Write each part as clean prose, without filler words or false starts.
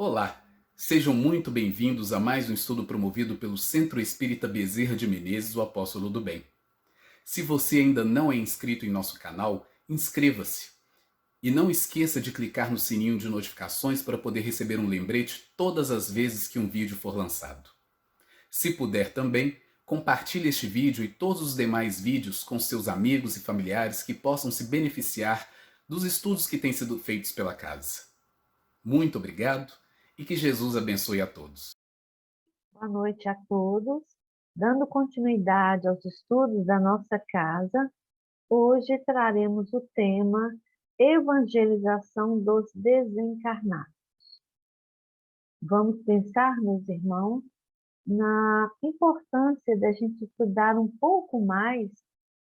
Olá, sejam muito bem-vindos a mais um estudo promovido pelo Centro Espírita Bezerra de Menezes, o Apóstolo do Bem. Se você ainda não é inscrito em nosso canal, inscreva-se. E não esqueça de clicar no sininho de notificações para poder receber um lembrete todas as vezes que um vídeo for lançado. Se puder também, compartilhe este vídeo e todos os demais vídeos com seus amigos e familiares que possam se beneficiar dos estudos que têm sido feitos pela casa. Muito obrigado e que Jesus abençoe a todos. Boa noite a todos. Dando continuidade aos estudos da nossa casa, hoje traremos o tema Evangelização dos Desencarnados. Vamos pensar, meus irmãos, na importância da gente estudar um pouco mais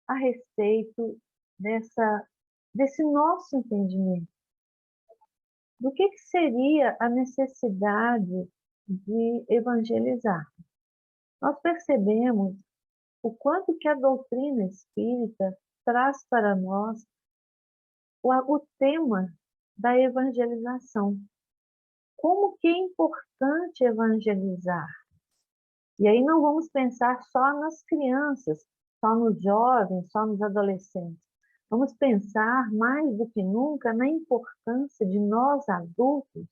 a respeito desse nosso entendimento. Do que seria a necessidade de evangelizar? Nós percebemos o quanto que a doutrina espírita traz para nós o tema da evangelização. Como que é importante evangelizar? E aí não vamos pensar só nas crianças, só nos jovens, só nos adolescentes. Vamos pensar mais do que nunca na importância de nós adultos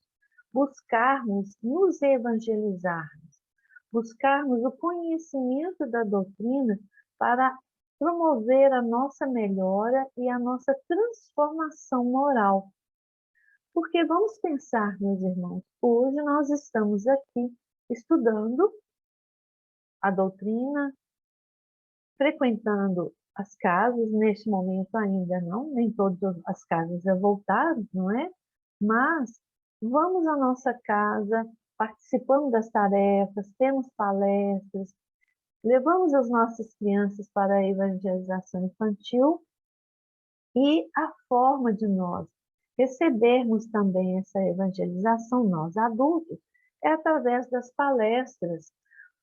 buscarmos nos evangelizarmos, buscarmos o conhecimento da doutrina para promover a nossa melhora e a nossa transformação moral. Porque vamos pensar, meus irmãos, hoje nós estamos aqui estudando a doutrina, frequentando as casas, neste momento ainda não, nem todas as casas já voltaram, não é? Mas vamos à nossa casa, participamos das tarefas, temos palestras, levamos as nossas crianças para a evangelização infantil e a forma de nós recebermos também essa evangelização, nós adultos, é através das palestras.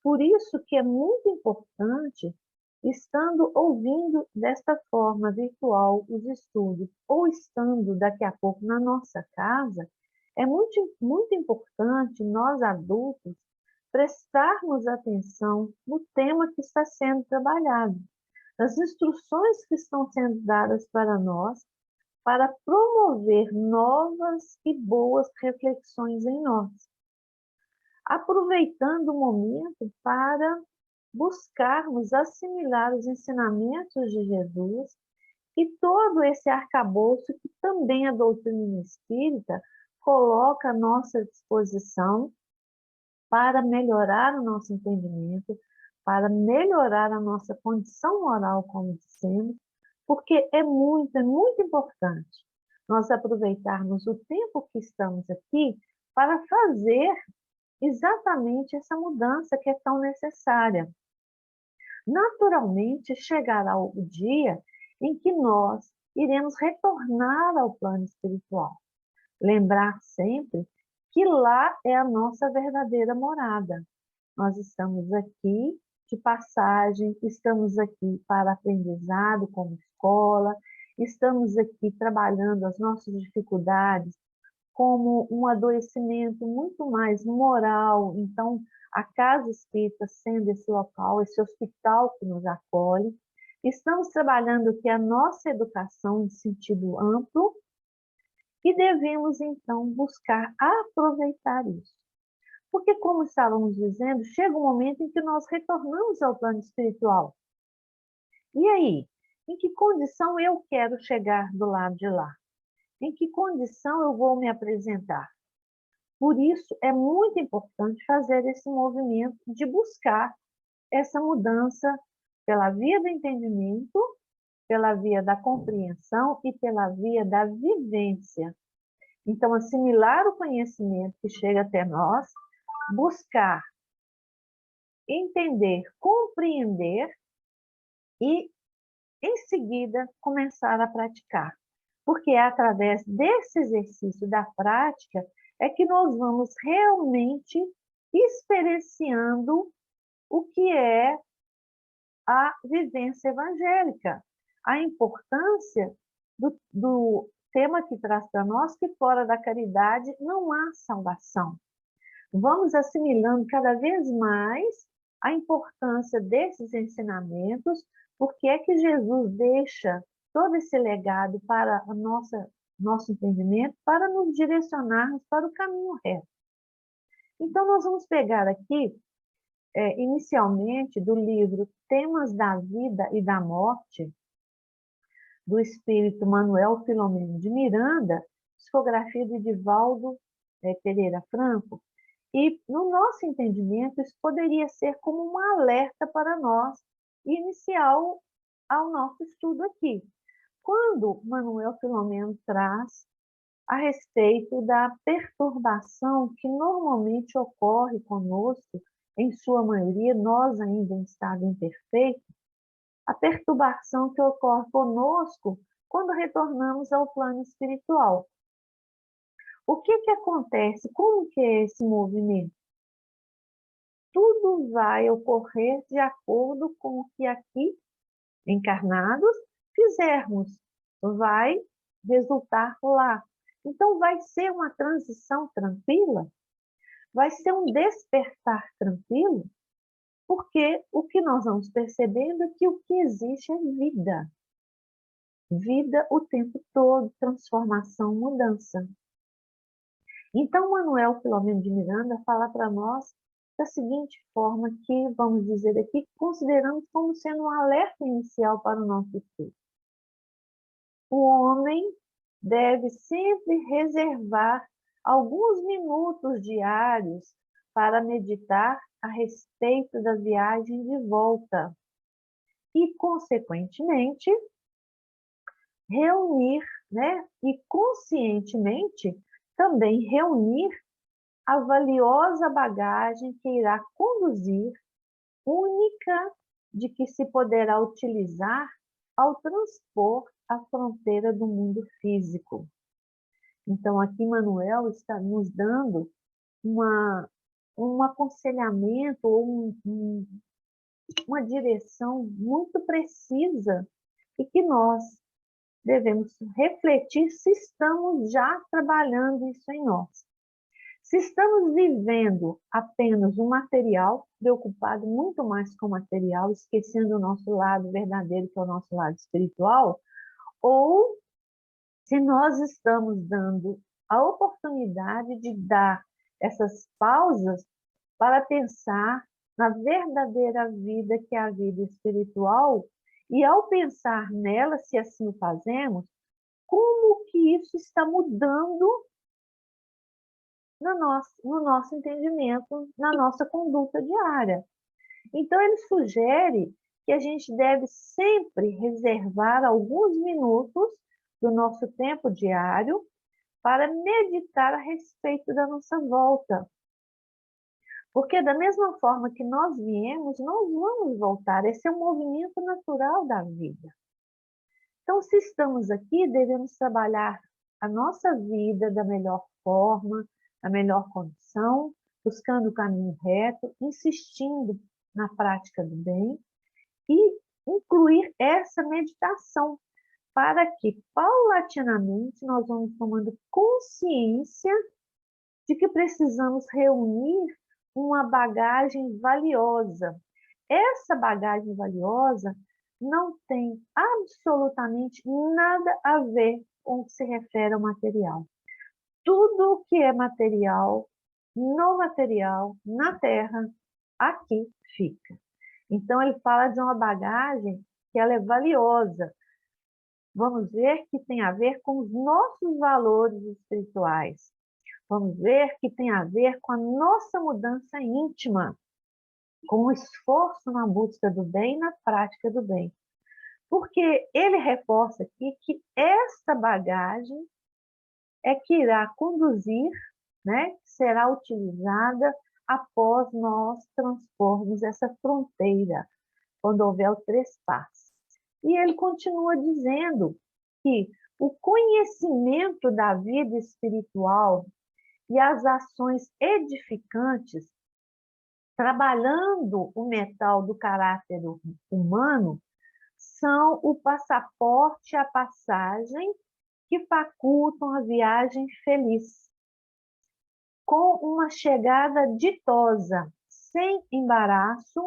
Por isso que é muito importante, estando ouvindo desta forma virtual os estudos, ou estando daqui a pouco na nossa casa, é muito importante nós adultos prestarmos atenção no tema que está sendo trabalhado, nas instruções que estão sendo dadas para nós, para promover novas e boas reflexões em nós. Aproveitando o momento para buscarmos assimilar os ensinamentos de Jesus e todo esse arcabouço que também a doutrina espírita coloca à nossa disposição para melhorar o nosso entendimento, para melhorar a nossa condição moral, como dissemos, porque é muito importante nós aproveitarmos o tempo que estamos aqui para fazer exatamente essa mudança que é tão necessária. Naturalmente, chegará o dia em que nós iremos retornar ao plano espiritual. Lembrar sempre que lá é a nossa verdadeira morada. Nós estamos aqui de passagem, estamos aqui para aprendizado como escola, estamos aqui trabalhando as nossas dificuldades como um adoecimento muito mais moral. Então, a casa espírita sendo esse local, esse hospital que nos acolhe, estamos trabalhando aqui a nossa educação em sentido amplo, e devemos, então, buscar aproveitar isso. Porque, como estávamos dizendo, chega um momento em que nós retornamos ao plano espiritual. E aí? Em que condição eu quero chegar do lado de lá? Em que condição eu vou me apresentar? Por isso, é muito importante fazer esse movimento de buscar essa mudança pela via do entendimento, pela via da compreensão e pela via da vivência. Então, assimilar o conhecimento que chega até nós, buscar entender, compreender e, em seguida, começar a praticar. Porque é através desse exercício da prática é que nós vamos realmente experienciando o que é a vivência evangélica, a importância do tema que traz para nós que fora da caridade não há salvação. vamos assimilando cada vez mais a importância desses ensinamentos, porque é que Jesus deixa todo esse legado para a nosso entendimento, para nos direcionarmos para o caminho reto. Então, nós vamos pegar aqui, inicialmente, do livro Temas da Vida e da Morte, do espírito Manuel Filomeno de Miranda, psicografia de Divaldo Pereira Franco. E, no nosso entendimento, isso poderia ser como um alerta para nós, inicial ao nosso estudo aqui. Quando Manuel Filomeno traz a respeito da perturbação que normalmente ocorre conosco, em sua maioria, nós ainda em estado imperfeito, a perturbação que ocorre conosco quando retornamos ao plano espiritual. O que acontece? Como que é esse movimento? Tudo vai ocorrer de acordo com o que aqui, encarnados, fizermos. Vai resultar lá. Então, vai ser uma transição tranquila? Vai ser um despertar tranquilo? Porque o que nós vamos percebendo é que o que existe é vida. Vida o tempo todo, transformação, mudança. Então, Manuel Filomeno de Miranda fala para nós da seguinte forma que, vamos dizer aqui, consideramos como sendo um alerta inicial para o nosso estudo. O homem deve sempre reservar alguns minutos diários para meditar a respeito da viagem de volta e, consequentemente, reunir, e conscientemente também reunir a valiosa bagagem que irá conduzir, única de que se poderá utilizar ao transpor a fronteira do mundo físico. Então, aqui Manuel está nos dando um aconselhamento ou uma direção muito precisa e que nós devemos refletir se estamos já trabalhando isso em nós. Se estamos vivendo apenas o material, preocupado muito mais com o material, esquecendo o nosso lado verdadeiro, que é o nosso lado espiritual, ou se nós estamos dando a oportunidade de dar essas pausas para pensar na verdadeira vida, que é a vida espiritual, e ao pensar nela, se assim o fazemos, como que isso está mudando no nosso entendimento, na nossa conduta diária. Então, ele sugere que a gente deve sempre reservar alguns minutos do nosso tempo diário para meditar a respeito da nossa volta. Porque da mesma forma que nós viemos, nós vamos voltar. Esse é um movimento natural da vida. Então, se estamos aqui, devemos trabalhar a nossa vida da melhor forma, a melhor condição, buscando o caminho reto, insistindo na prática do bem e incluir essa meditação para que, paulatinamente, nós vamos tomando consciência de que precisamos reunir uma bagagem valiosa. Essa bagagem valiosa não tem absolutamente nada a ver com o que se refere ao material. Tudo o que é material, no material, na Terra, aqui fica. Então, ele fala de uma bagagem que ela é valiosa. Vamos ver que tem a ver com os nossos valores espirituais. Vamos ver que tem a ver com a nossa mudança íntima, com o esforço na busca do bem e na prática do bem. Porque ele reforça aqui que esta bagagem é que irá conduzir, será utilizada após nós transpormos essa fronteira, quando houver o trespasse. E ele continua dizendo que o conhecimento da vida espiritual e as ações edificantes, trabalhando o metal do caráter humano, são o passaporte, a passagem que facultam a viagem feliz. com uma chegada ditosa, sem embaraço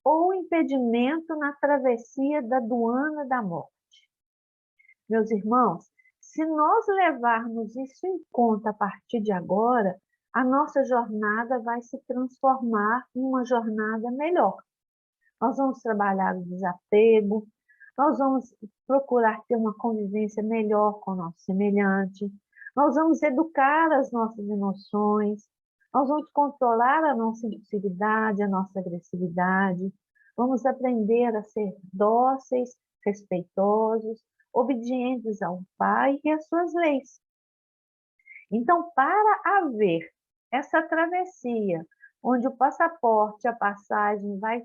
ou impedimento na travessia da aduana da morte. Meus irmãos, se nós levarmos isso em conta a partir de agora, a nossa jornada vai se transformar em uma jornada melhor. Nós vamos trabalhar o desapego, nós vamos procurar ter uma convivência melhor com o nosso semelhante, nós vamos educar as nossas emoções, nós vamos controlar a nossa impulsividade, a nossa agressividade, vamos aprender a ser dóceis, respeitosos, obedientes ao Pai e às suas leis. Então, para haver essa travessia, onde o passaporte, a passagem vai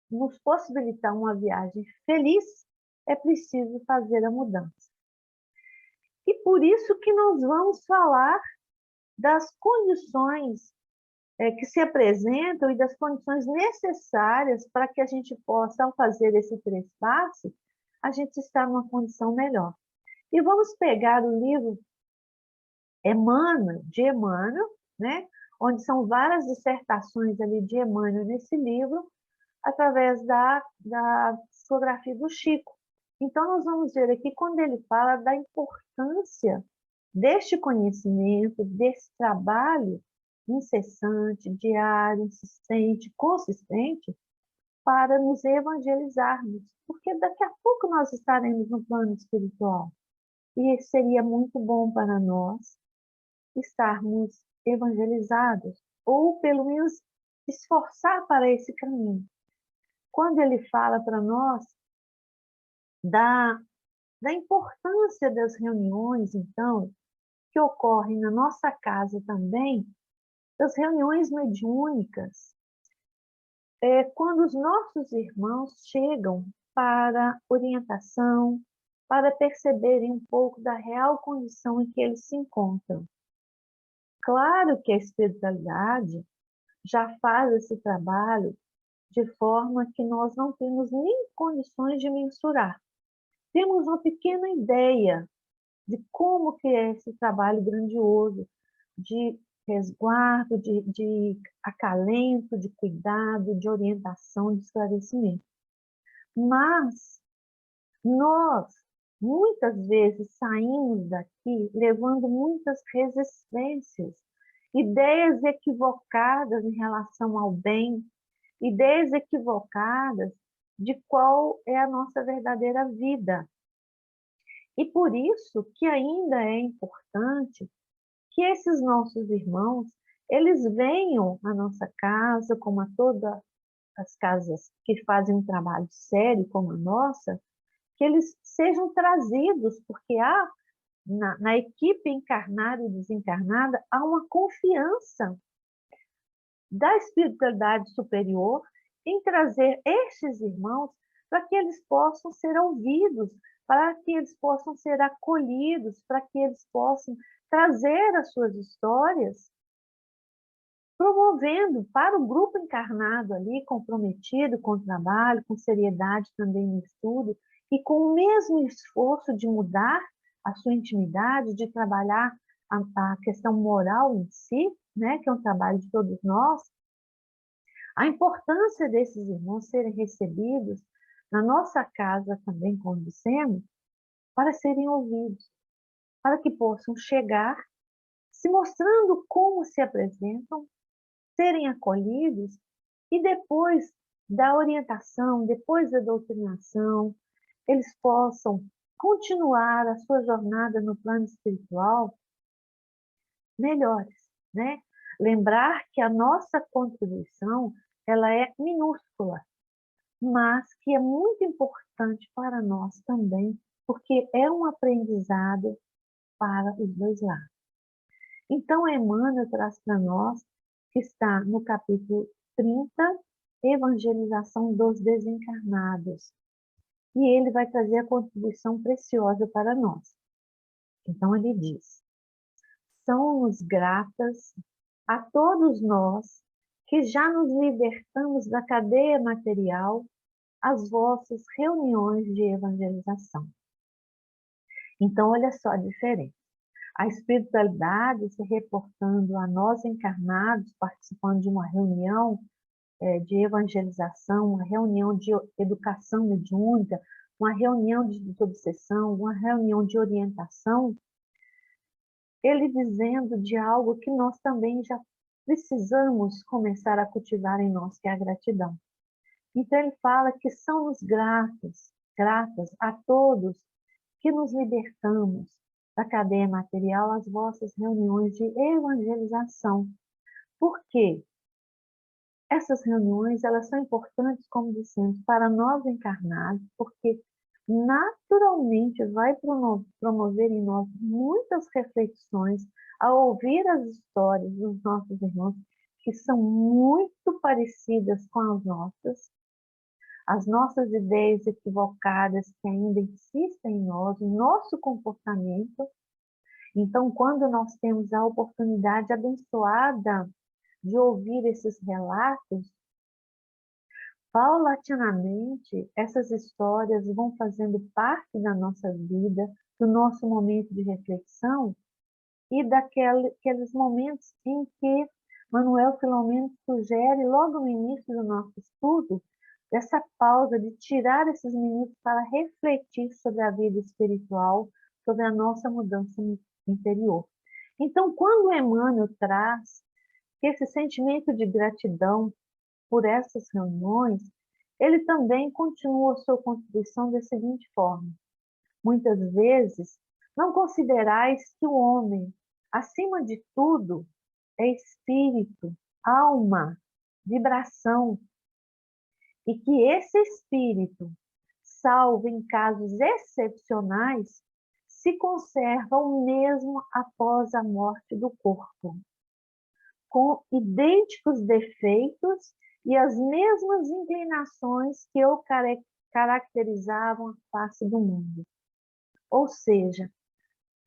nos possibilitar uma viagem feliz, é preciso fazer a mudança. E por isso que nós vamos falar das condições que se apresentam e das condições necessárias para que a gente possa, ao fazer esse trespasse, a gente estar numa condição melhor. E vamos pegar o livro Emmanuel, de Emmanuel, né? Onde são várias dissertações ali de Emmanuel nesse livro, através da psicografia do Chico. Então, nós vamos ver aqui quando ele fala da importância deste conhecimento, desse trabalho incessante, diário, insistente, consistente, para nos evangelizarmos. Porque daqui a pouco nós estaremos no plano espiritual. E seria muito bom para nós estarmos evangelizados, ou pelo menos esforçar para esse caminho. Quando ele fala para nós da importância das reuniões, então, que ocorrem na nossa casa também, das reuniões mediúnicas, quando os nossos irmãos chegam para orientação, para perceberem um pouco da real condição em que eles se encontram. Claro que a espiritualidade já faz esse trabalho de forma que nós não temos nem condições de mensurar. Temos uma pequena ideia de como que é esse trabalho grandioso de resguardo, de acalento, de cuidado, de orientação, de esclarecimento. Mas nós, muitas vezes, saímos daqui levando muitas resistências, ideias equivocadas em relação ao bem, ideias equivocadas de qual é a nossa verdadeira vida. E por isso que ainda é importante que esses nossos irmãos, eles venham à nossa casa, como a todas as casas que fazem um trabalho sério como a nossa, que eles sejam trazidos, porque há, na equipe encarnada e desencarnada, há uma confiança da espiritualidade superior em trazer estes irmãos para que eles possam ser ouvidos, para que eles possam ser acolhidos, para que eles possam trazer as suas histórias, promovendo para o grupo encarnado ali, comprometido com o trabalho, com seriedade também no estudo, e com o mesmo esforço de mudar a sua intimidade, de trabalhar a questão moral em si, né, que é um trabalho de todos nós, a importância desses irmãos serem recebidos na nossa casa também, como dissemos, para serem ouvidos, para que possam chegar se mostrando como se apresentam, serem acolhidos e depois da orientação, depois da doutrinação, eles possam continuar a sua jornada no plano espiritual melhores, né? Lembrar que a nossa contribuição, ela é minúscula, mas que é muito importante para nós também, porque é um aprendizado para os dois lados. Então, Emmanuel traz para nós, que está no capítulo 30, Evangelização dos Desencarnados. E ele vai trazer a contribuição preciosa para nós. Então, ele diz: são-nos gratas a todos nós que já nos libertamos da cadeia material as vossas reuniões de evangelização. Então, olha só a diferença. A espiritualidade se reportando a nós encarnados, participando de uma reunião de evangelização, uma reunião de educação mediúnica, uma reunião de desobsessão, uma reunião de orientação, ele dizendo de algo que nós também já precisamos começar a cultivar em nós, que é a gratidão. Então ele fala que somos gratas a todos que nos libertamos da cadeia material às vossas reuniões de evangelização. Por quê? Essas reuniões, elas são importantes, como dissemos, para nós encarnados, porque naturalmente vai promover em nós muitas reflexões ao ouvir as histórias dos nossos irmãos, que são muito parecidas com as nossas ideias equivocadas que ainda insistem em nós, o nosso comportamento. Então, quando nós temos a oportunidade abençoada de ouvir esses relatos, paulatinamente, essas histórias vão fazendo parte da nossa vida, do nosso momento de reflexão e daqueles momentos em que Manuel Filomeno sugere, logo no início do nosso estudo, essa pausa de tirar esses minutos para refletir sobre a vida espiritual, sobre a nossa mudança interior. Então, quando Emmanuel traz esse sentimento de gratidão por essas reuniões, ele também continua a sua contribuição da seguinte forma: muitas vezes, não considerais que o homem, acima de tudo, é espírito, alma, vibração, e que esse espírito, salvo em casos excepcionais, se conserva o mesmo após a morte do corpo, com idênticos defeitos e as mesmas inclinações que o caracterizavam a face do mundo. Ou seja,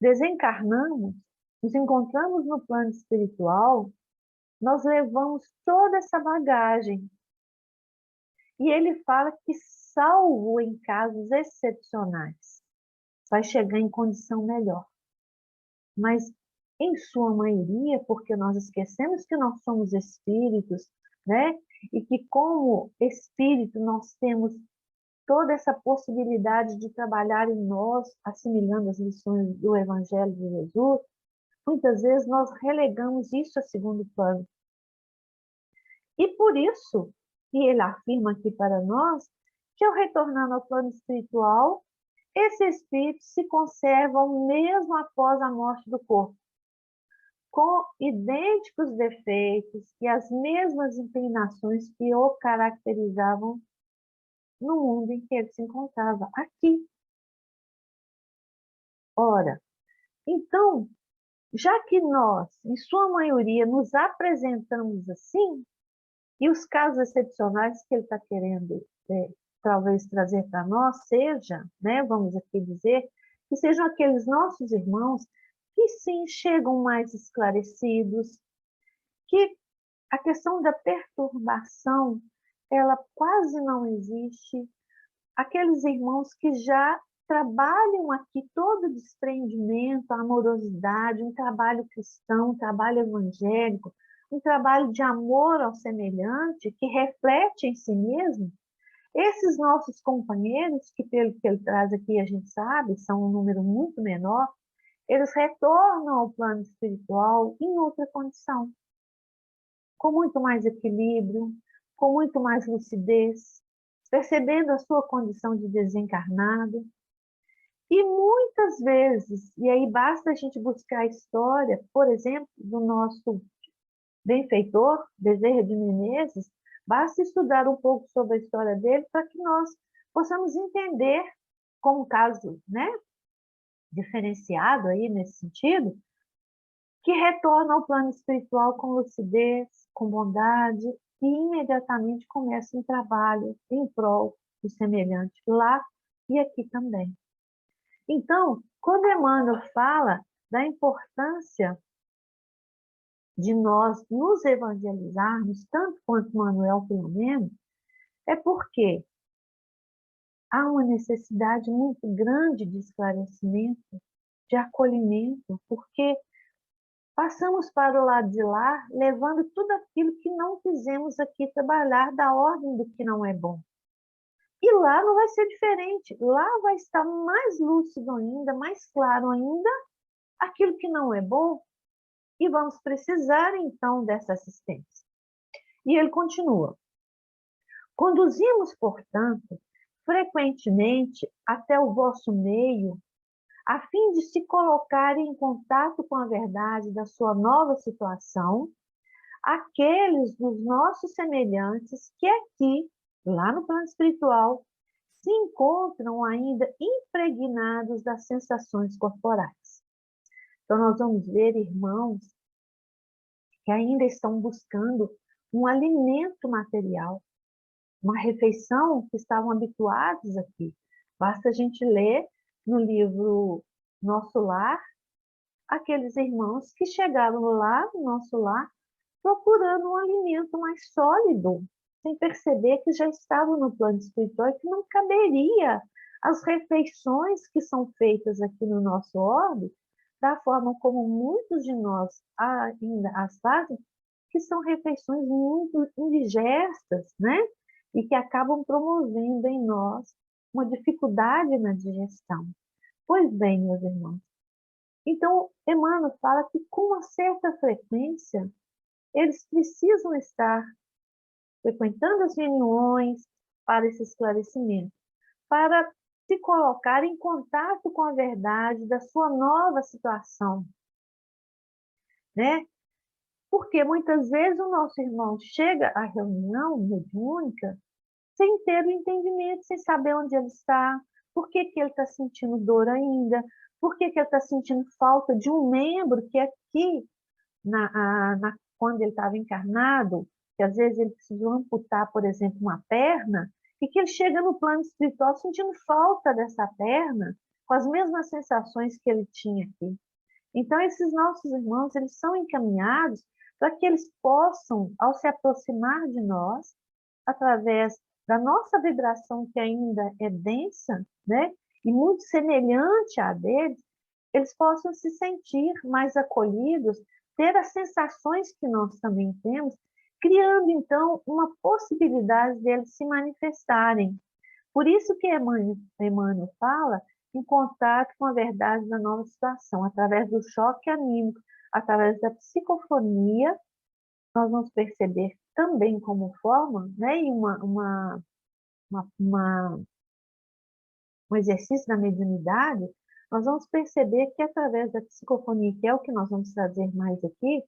desencarnamos, nos encontramos no plano espiritual, nós levamos toda essa bagagem. E ele fala que, salvo em casos excepcionais, vai chegar em condição melhor. Mas, em sua maioria, porque nós esquecemos que nós somos espíritos, né? E que, como espírito, nós temos toda essa possibilidade de trabalhar em nós, assimilando as lições do Evangelho de Jesus, muitas vezes nós relegamos isso a segundo plano. E por isso, e ele afirma aqui para nós, que ao retornar ao plano espiritual, esse espírito se conserva mesmo após a morte do corpo, com idênticos defeitos e as mesmas inclinações que o caracterizavam no mundo em que ele se encontrava, aqui. Ora, então, já que nós, em sua maioria, nos apresentamos assim, e os casos excepcionais que ele está querendo talvez trazer para nós, seja, né, vamos aqui dizer, que sejam aqueles nossos irmãos que sim chegam mais esclarecidos, que a questão da perturbação, ela quase não existe, aqueles irmãos que já trabalham aqui todo o desprendimento, a amorosidade, um trabalho cristão, um trabalho evangélico, um trabalho de amor ao semelhante, que reflete em si mesmo, esses nossos companheiros, que pelo que ele traz aqui a gente sabe, são um número muito menor, eles retornam ao plano espiritual em outra condição, com muito mais equilíbrio, com muito mais lucidez, percebendo a sua condição de desencarnado. E muitas vezes, e aí basta a gente buscar a história, por exemplo, do nosso benfeitor, Bezerra de Menezes, basta estudar um pouco sobre a história dele para que nós possamos entender, como caso, né, diferenciado aí nesse sentido, que retorna ao plano espiritual com lucidez, com bondade, e imediatamente começa um trabalho em prol do semelhante, lá e aqui também. Então, quando Emmanuel fala da importância de nós nos evangelizarmos, tanto quanto Manuel Filomeno, é porque há uma necessidade muito grande de esclarecimento de acolhimento, porque passamos para o lado de lá, levando tudo aquilo que não quisemos aqui trabalhar da ordem do que não é bom. E lá não vai ser diferente. Lá vai estar mais lúcido ainda, mais claro ainda, aquilo que não é bom. E vamos precisar, então, dessa assistência. E ele continua. Conduzimos, portanto, frequentemente até o vosso meio, a fim de se colocar em contato com a verdade da sua nova situação, aqueles dos nossos semelhantes que aqui, lá no plano espiritual, se encontram ainda impregnados das sensações corporais. Então, nós vamos ver irmãos que ainda estão buscando um alimento material, uma refeição que estavam habituados aqui. Basta a gente ler no livro Nosso Lar, aqueles irmãos que chegaram lá no nosso lar procurando um alimento mais sólido, sem perceber que já estavam no plano espiritual e que não caberia as refeições que são feitas aqui no nosso orbe, da forma como muitos de nós ainda as fazem, que são refeições muito indigestas, né? E que acabam promovendo em nós uma dificuldade na digestão. Pois bem, meus irmãos, então Emmanuel fala que com uma certa frequência eles precisam estar frequentando as reuniões para esse esclarecimento, para se colocar em contato com a verdade da sua nova situação, né? Porque muitas vezes o nosso irmão chega à reunião mediúnica sem ter o entendimento, sem saber onde ele está, por que ele está sentindo dor ainda, por que ele está sentindo falta de um membro que aqui, quando ele estava encarnado, que às vezes ele precisou amputar, por exemplo, uma perna, e que ele chega no plano espiritual sentindo falta dessa perna, com as mesmas sensações que ele tinha aqui. Então, esses nossos irmãos, eles são encaminhados para que eles possam, ao se aproximar de nós, através da nossa vibração, que ainda é densa, né, e muito semelhante à deles, eles possam se sentir mais acolhidos, ter as sensações que nós também temos, criando, então, uma possibilidade deles se manifestarem. Por isso que Emmanuel fala em contato com a verdade da nova situação, através do choque anímico, através da psicofonia, nós vamos perceber também como forma, né, e um exercício da mediunidade, nós vamos perceber que através da psicofonia, que é o que nós vamos trazer mais aqui,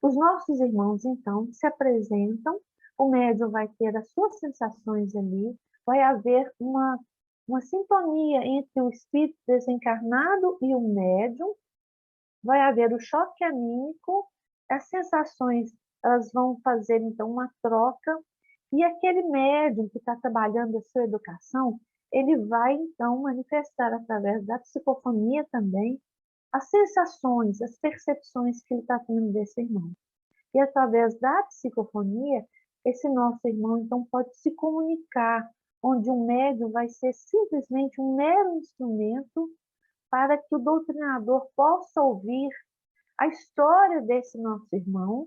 os nossos irmãos, então, se apresentam, o médium vai ter as suas sensações ali, vai haver uma sintonia entre o espírito desencarnado e o médium, vai haver o choque anímico, as sensações, elas vão fazer, então, uma troca, e aquele médium que está trabalhando a sua educação, ele vai, então, manifestar através da psicofonia também as sensações, as percepções que ele está tendo desse irmão. E através da psicofonia, esse nosso irmão, então, pode se comunicar, onde um médium vai ser simplesmente um mero instrumento para que o doutrinador possa ouvir a história desse nosso irmão,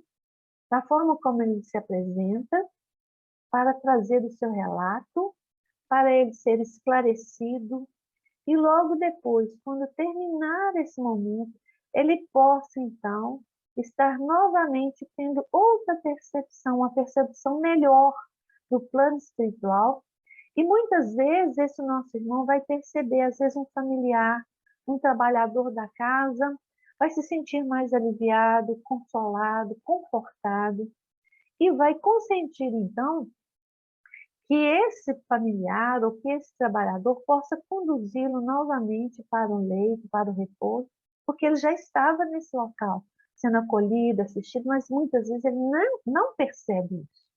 da forma como ele se apresenta, para trazer o seu relato, para ele ser esclarecido, e logo depois, quando terminar esse momento, ele possa, então, estar novamente tendo outra percepção, uma percepção melhor do plano espiritual. E muitas vezes esse nosso irmão vai perceber, às vezes, um familiar, um trabalhador da casa, vai se sentir mais aliviado, consolado, confortado, e vai consentir, então, que esse familiar ou que esse trabalhador possa conduzi-lo novamente para o leito, para o repouso, porque ele já estava nesse local, sendo acolhido, assistido, mas muitas vezes ele não percebe isso,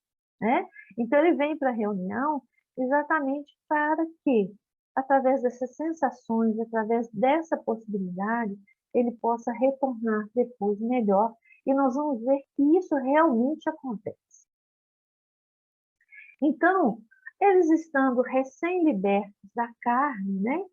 né? Então ele vem para a reunião exatamente para que, através dessas sensações, através dessa possibilidade, ele possa retornar depois melhor, e nós vamos ver que isso realmente acontece. Então, eles estando recém-libertos da carne, né?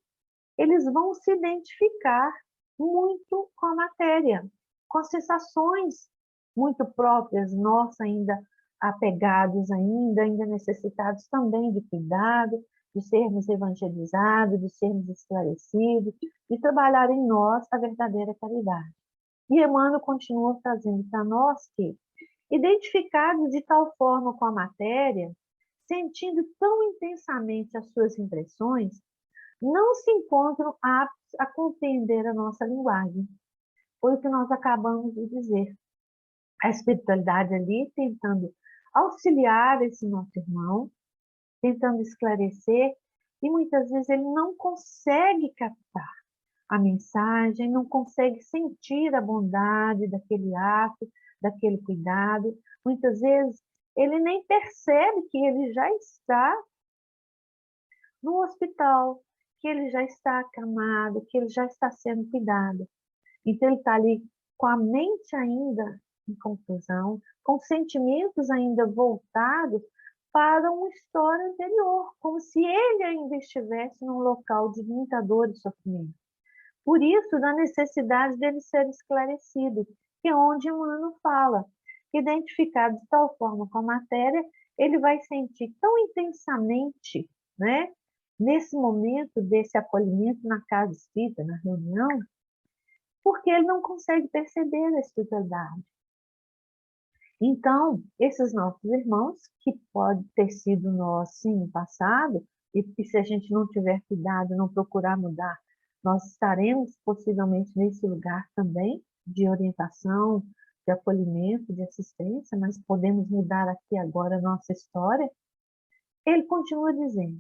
eles vão se identificar muito com a matéria, com as sensações muito próprias, nós ainda apegados ainda necessitados também de cuidado, de sermos evangelizados, de sermos esclarecidos, de trabalhar em nós a verdadeira caridade. E Emmanuel continua trazendo para nós que, identificados de tal forma com a matéria, sentindo tão intensamente as suas impressões, não se encontram aptos a compreender a nossa linguagem. Foi o que nós acabamos de dizer. A espiritualidade ali tentando auxiliar esse nosso irmão, tentando esclarecer, e muitas vezes ele não consegue captar a mensagem, não consegue sentir a bondade daquele ato, daquele cuidado. Muitas vezes ele nem percebe que ele já está no hospital, que ele já está acamado, que ele já está sendo cuidado. Então ele está ali com a mente ainda em confusão, com sentimentos ainda voltados para uma história anterior, como se ele ainda estivesse num local de muita dor e sofrimento. Por isso, da necessidade dele ser esclarecido, que é onde Emmanuel fala, identificado de tal forma com a matéria, ele vai sentir tão intensamente, né, nesse momento desse acolhimento na casa espírita, na reunião, porque ele não consegue perceber a espiritualidade. Então, esses nossos irmãos, que pode ter sido nós, sim, no passado, e se a gente não tiver cuidado, não procurar mudar, nós estaremos possivelmente nesse lugar também, de orientação, de acolhimento, de assistência, mas podemos mudar aqui agora a nossa história. Ele continua dizendo,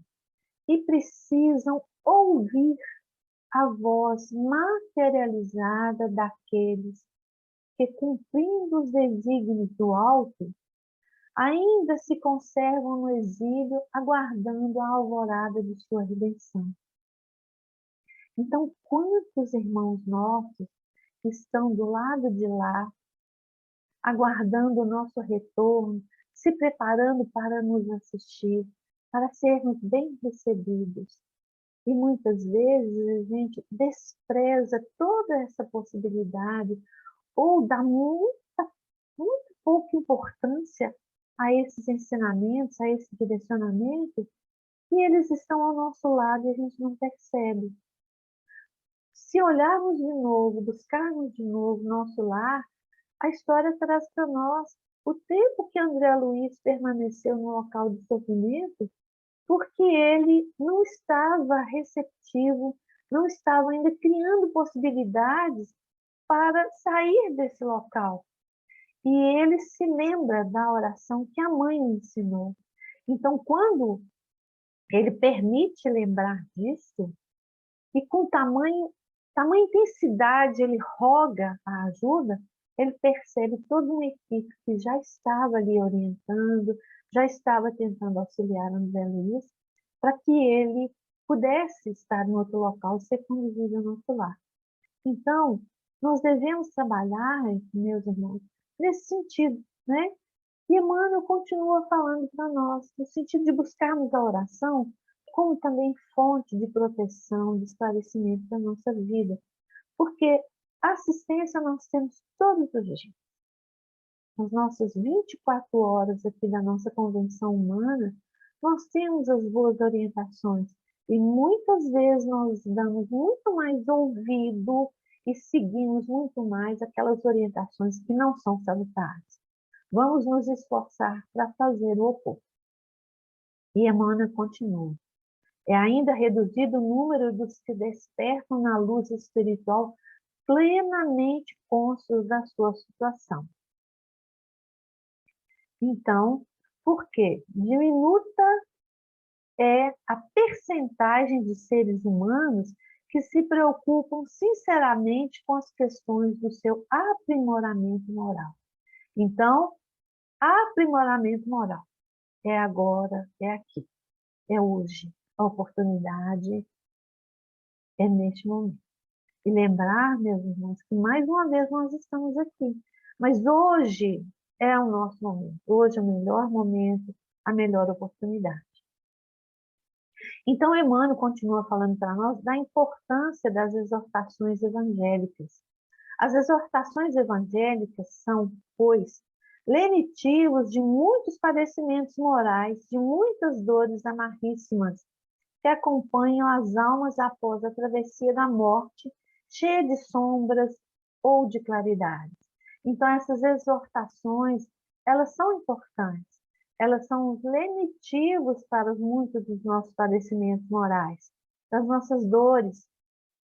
e precisam ouvir a voz materializada daqueles que, cumprindo os desígnios do alto, ainda se conservam no exílio, aguardando a alvorada de sua redenção. Então, quantos irmãos nossos estão do lado de lá, aguardando o nosso retorno, se preparando para nos assistir, para sermos bem recebidos. E muitas vezes a gente despreza toda essa possibilidade ou dá muito pouca importância a esses ensinamentos, a esse direcionamento, e eles estão ao nosso lado e a gente não percebe. Se olharmos de novo, buscarmos de novo nosso lar, a história traz para nós o tempo que André Luiz permaneceu no local de sofrimento, porque ele não estava receptivo, não estava ainda criando possibilidades para sair desse local. E ele se lembra da oração que a mãe ensinou. Então, quando ele permite lembrar disso, e com tamanha intensidade ele roga a ajuda, ele percebe toda uma equipe que já estava ali orientando, já estava tentando auxiliar André Luiz, para que ele pudesse estar em outro local e ser conduzido ao nosso lar. Então, nós devemos trabalhar, meus irmãos, nesse sentido, né? E Emmanuel continua falando para nós, no sentido de buscarmos a oração como também fonte de proteção, de esclarecimento da nossa vida. Porque assistência nós temos todos os dias. Nas nossas 24 horas aqui da nossa convenção humana, nós temos as boas orientações. E muitas vezes nós damos muito mais ouvido e seguimos muito mais aquelas orientações que não são salutares. Vamos nos esforçar para fazer o oposto. E Emmanuel continua. É ainda reduzido o número dos que despertam na luz espiritual plenamente conscientes da sua situação. Então, por quê? Diminuta é a percentagem de seres humanos que se preocupam sinceramente com as questões do seu aprimoramento moral. Então, aprimoramento moral é agora, é aqui, é hoje. A oportunidade é neste momento. E lembrar, meus irmãos, que mais uma vez nós estamos aqui. Mas hoje é o nosso momento. Hoje é o melhor momento, a melhor oportunidade. Então, Emmanuel continua falando para nós da importância das exortações evangélicas. As exortações evangélicas são, pois, lenitivos de muitos padecimentos morais, de muitas dores amarríssimas que acompanham as almas após a travessia da morte, cheia de sombras ou de claridade. Então, essas exortações, elas são importantes, elas são lenitivos para muitos dos nossos padecimentos morais, das nossas dores,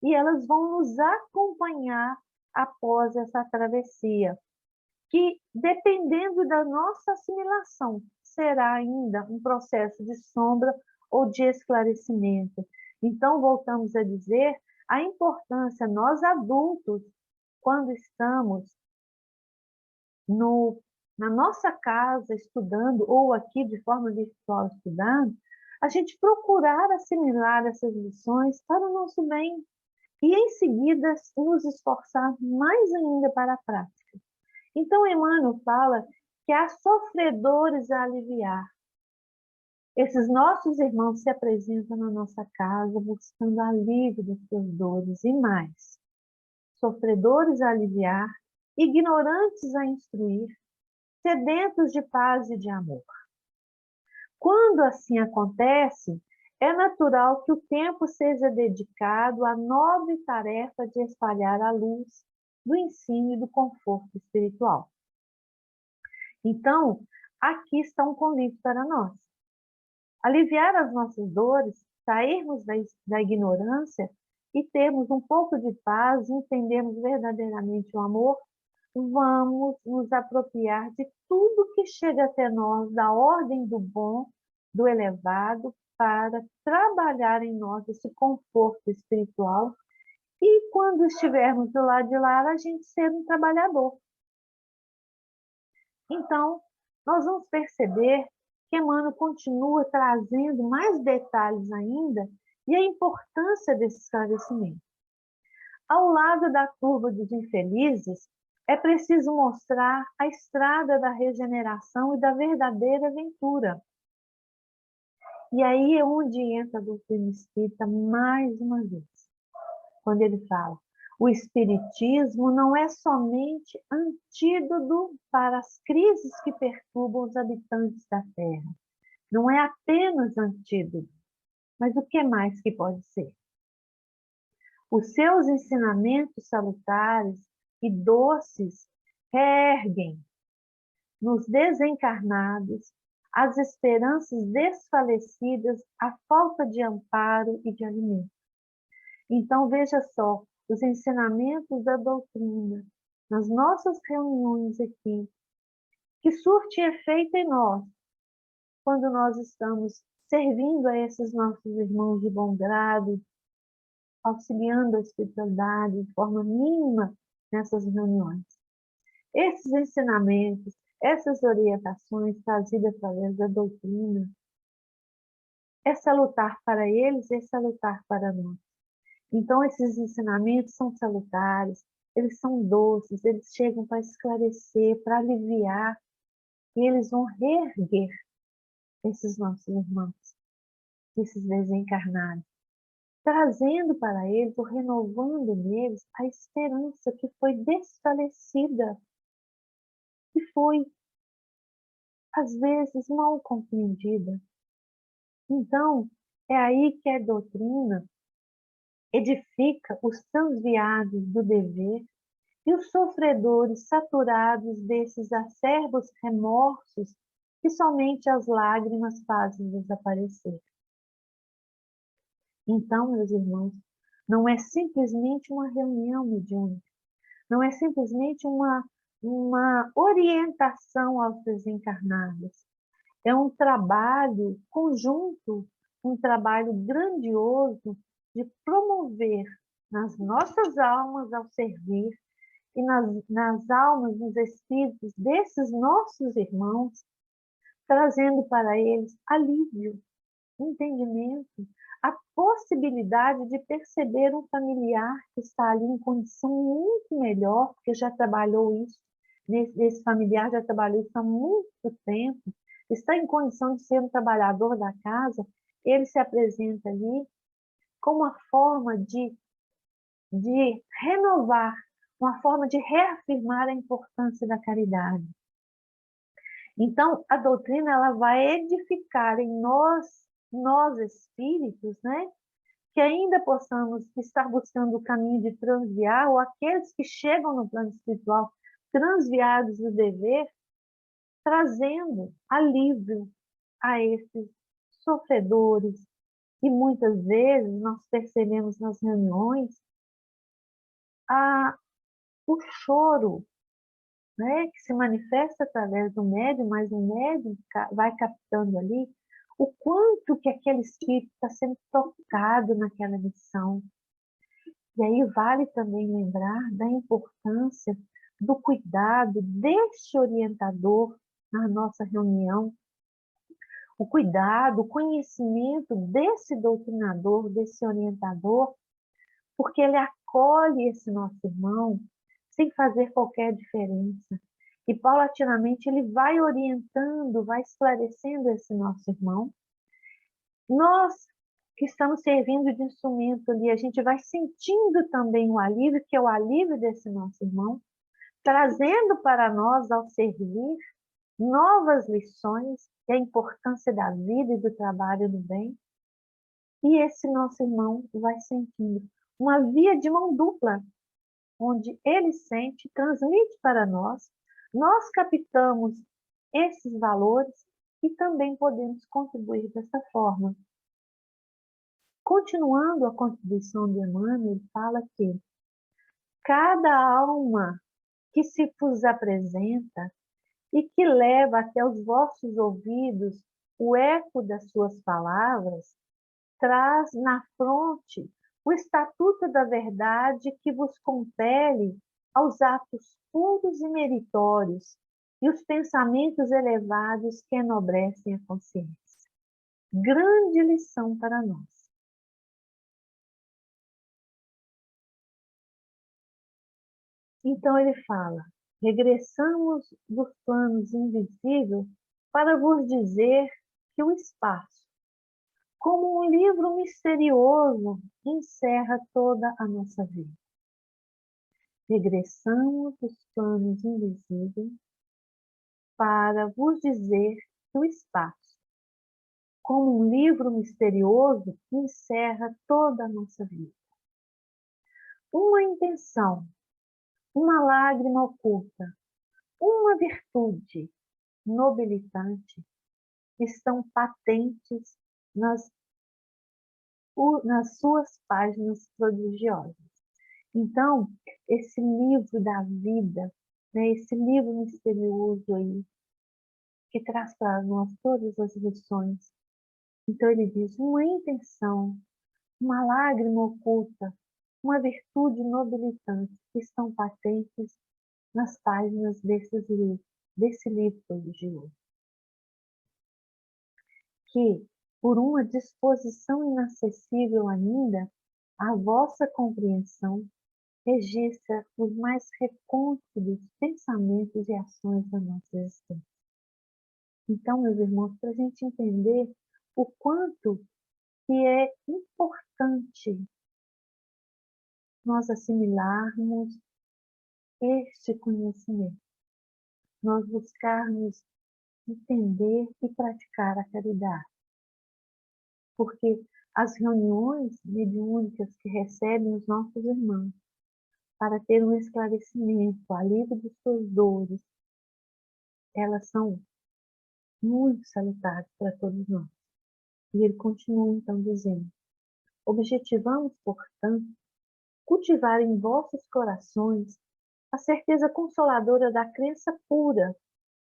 e elas vão nos acompanhar após essa travessia, que, dependendo da nossa assimilação, será ainda um processo de sombra ou de esclarecimento. Então, voltamos a dizer a importância, nós adultos, quando estamos na nossa casa estudando, ou aqui de forma virtual estudando, a gente procurar assimilar essas lições para o nosso bem e, em seguida, nos esforçar mais ainda para a prática. Então, Emmanuel fala que há sofredores a aliviar. Esses nossos irmãos se apresentam na nossa casa buscando alívio das suas dores e mais. Sofredores a aliviar, ignorantes a instruir, sedentos de paz e de amor. Quando assim acontece, é natural que o tempo seja dedicado à nobre tarefa de espalhar a luz do ensino e do conforto espiritual. Então, aqui está um convite para nós. Aliviar as nossas dores, sairmos da ignorância e termos um pouco de paz, entendermos verdadeiramente o amor, vamos nos apropriar de tudo que chega até nós, da ordem do bom, do elevado, para trabalhar em nós esse conforto espiritual e, quando estivermos do lado de lá, a gente ser um trabalhador. Então, nós vamos perceber que Emmanuel continua trazendo mais detalhes ainda e a importância desse esclarecimento. Ao lado da curva dos infelizes, é preciso mostrar a estrada da regeneração e da verdadeira aventura. E aí é onde entra a doutrina espírita mais uma vez, quando ele fala: o espiritismo não é somente antídoto para as crises que perturbam os habitantes da Terra. Não é apenas antídoto, mas o que mais que pode ser? Os seus ensinamentos salutares e doces reerguem nos desencarnados as esperanças desfalecidas, a falta de amparo e de alimento. Então, veja só, os ensinamentos da doutrina, nas nossas reuniões aqui, que surte efeito em nós, quando nós estamos servindo a esses nossos irmãos de bom grado, auxiliando a espiritualidade de forma mínima nessas reuniões. Esses ensinamentos, essas orientações trazidas através da doutrina, é salutar para eles, é salutar para nós. Então, esses ensinamentos são salutares, eles são doces, eles chegam para esclarecer, para aliviar, e eles vão reerguer esses nossos irmãos, esses desencarnados, trazendo para eles, ou renovando neles, a esperança que foi desfalecida, que foi, às vezes, mal compreendida. Então, é aí que a doutrina edifica os transviados do dever e os sofredores saturados desses acerbos remorsos que somente as lágrimas fazem desaparecer. Então, meus irmãos, não é simplesmente uma reunião mediúnica, não é simplesmente uma orientação aos desencarnados. É um trabalho conjunto, um trabalho grandioso de promover nas nossas almas ao servir e nas almas, nos espíritos desses nossos irmãos, trazendo para eles alívio, entendimento, a possibilidade de perceber um familiar que está ali em condição muito melhor, porque já trabalhou isso, esse familiar já trabalhou isso há muito tempo, está em condição de ser um trabalhador da casa, ele se apresenta ali como uma forma de renovar, uma forma de reafirmar a importância da caridade. Então, a doutrina ela vai edificar em nós espíritos, né? Que ainda possamos estar buscando o caminho de transviar, ou aqueles que chegam no plano espiritual transviados do dever, trazendo alívio a esses sofredores. E muitas vezes nós percebemos nas reuniões o choro, né, que se manifesta através do médium, mas o médium vai captando ali o quanto que aquele espírito está sendo tocado naquela missão. E aí vale também lembrar da importância do cuidado deste orientador na nossa reunião, o cuidado, o conhecimento desse doutrinador, desse orientador, porque ele acolhe esse nosso irmão sem fazer qualquer diferença. E paulatinamente ele vai orientando, vai esclarecendo esse nosso irmão. Nós que estamos servindo de instrumento ali, a gente vai sentindo também o alívio, que é o alívio desse nosso irmão, trazendo para nós, ao servir, novas lições e a importância da vida e do trabalho no bem. E esse nosso irmão vai sentindo uma via de mão dupla, onde ele sente, transmite para nós, nós captamos esses valores e também podemos contribuir dessa forma. Continuando a contribuição de Emmanuel, ele fala que cada alma que se vos apresenta e que leva até os vossos ouvidos o eco das suas palavras, traz na fronte o estatuto da verdade que vos compele aos atos puros e meritórios e os pensamentos elevados que enobrecem a consciência. Grande lição para nós. Então ele fala, regressamos dos planos invisíveis para vos dizer que o espaço, como um livro misterioso, encerra toda a nossa vida. Regressamos dos planos invisíveis para vos dizer que o espaço, como um livro misterioso, encerra toda a nossa vida. Uma intenção, uma lágrima oculta, uma virtude nobilitante estão patentes nas suas páginas prodigiosas. Então, esse livro da vida, né, esse livro misterioso aí, que traz para nós todas as lições. Então ele diz, uma intenção, uma lágrima oculta, uma virtude nobilitante que estão patentes nas páginas desse livro religioso. Que, por uma disposição inacessível ainda, a vossa compreensão registra os mais recônditos pensamentos e ações da nossa existência. Então, meus irmãos, para a gente entender o quanto que é importante nós assimilarmos este conhecimento, nós buscarmos entender e praticar a caridade. Porque as reuniões mediúnicas que recebem os nossos irmãos para ter um esclarecimento, alívio de suas dores, elas são muito salutares para todos nós. E ele continua então dizendo, objetivamos, portanto, cultivar em vossos corações a certeza consoladora da crença pura,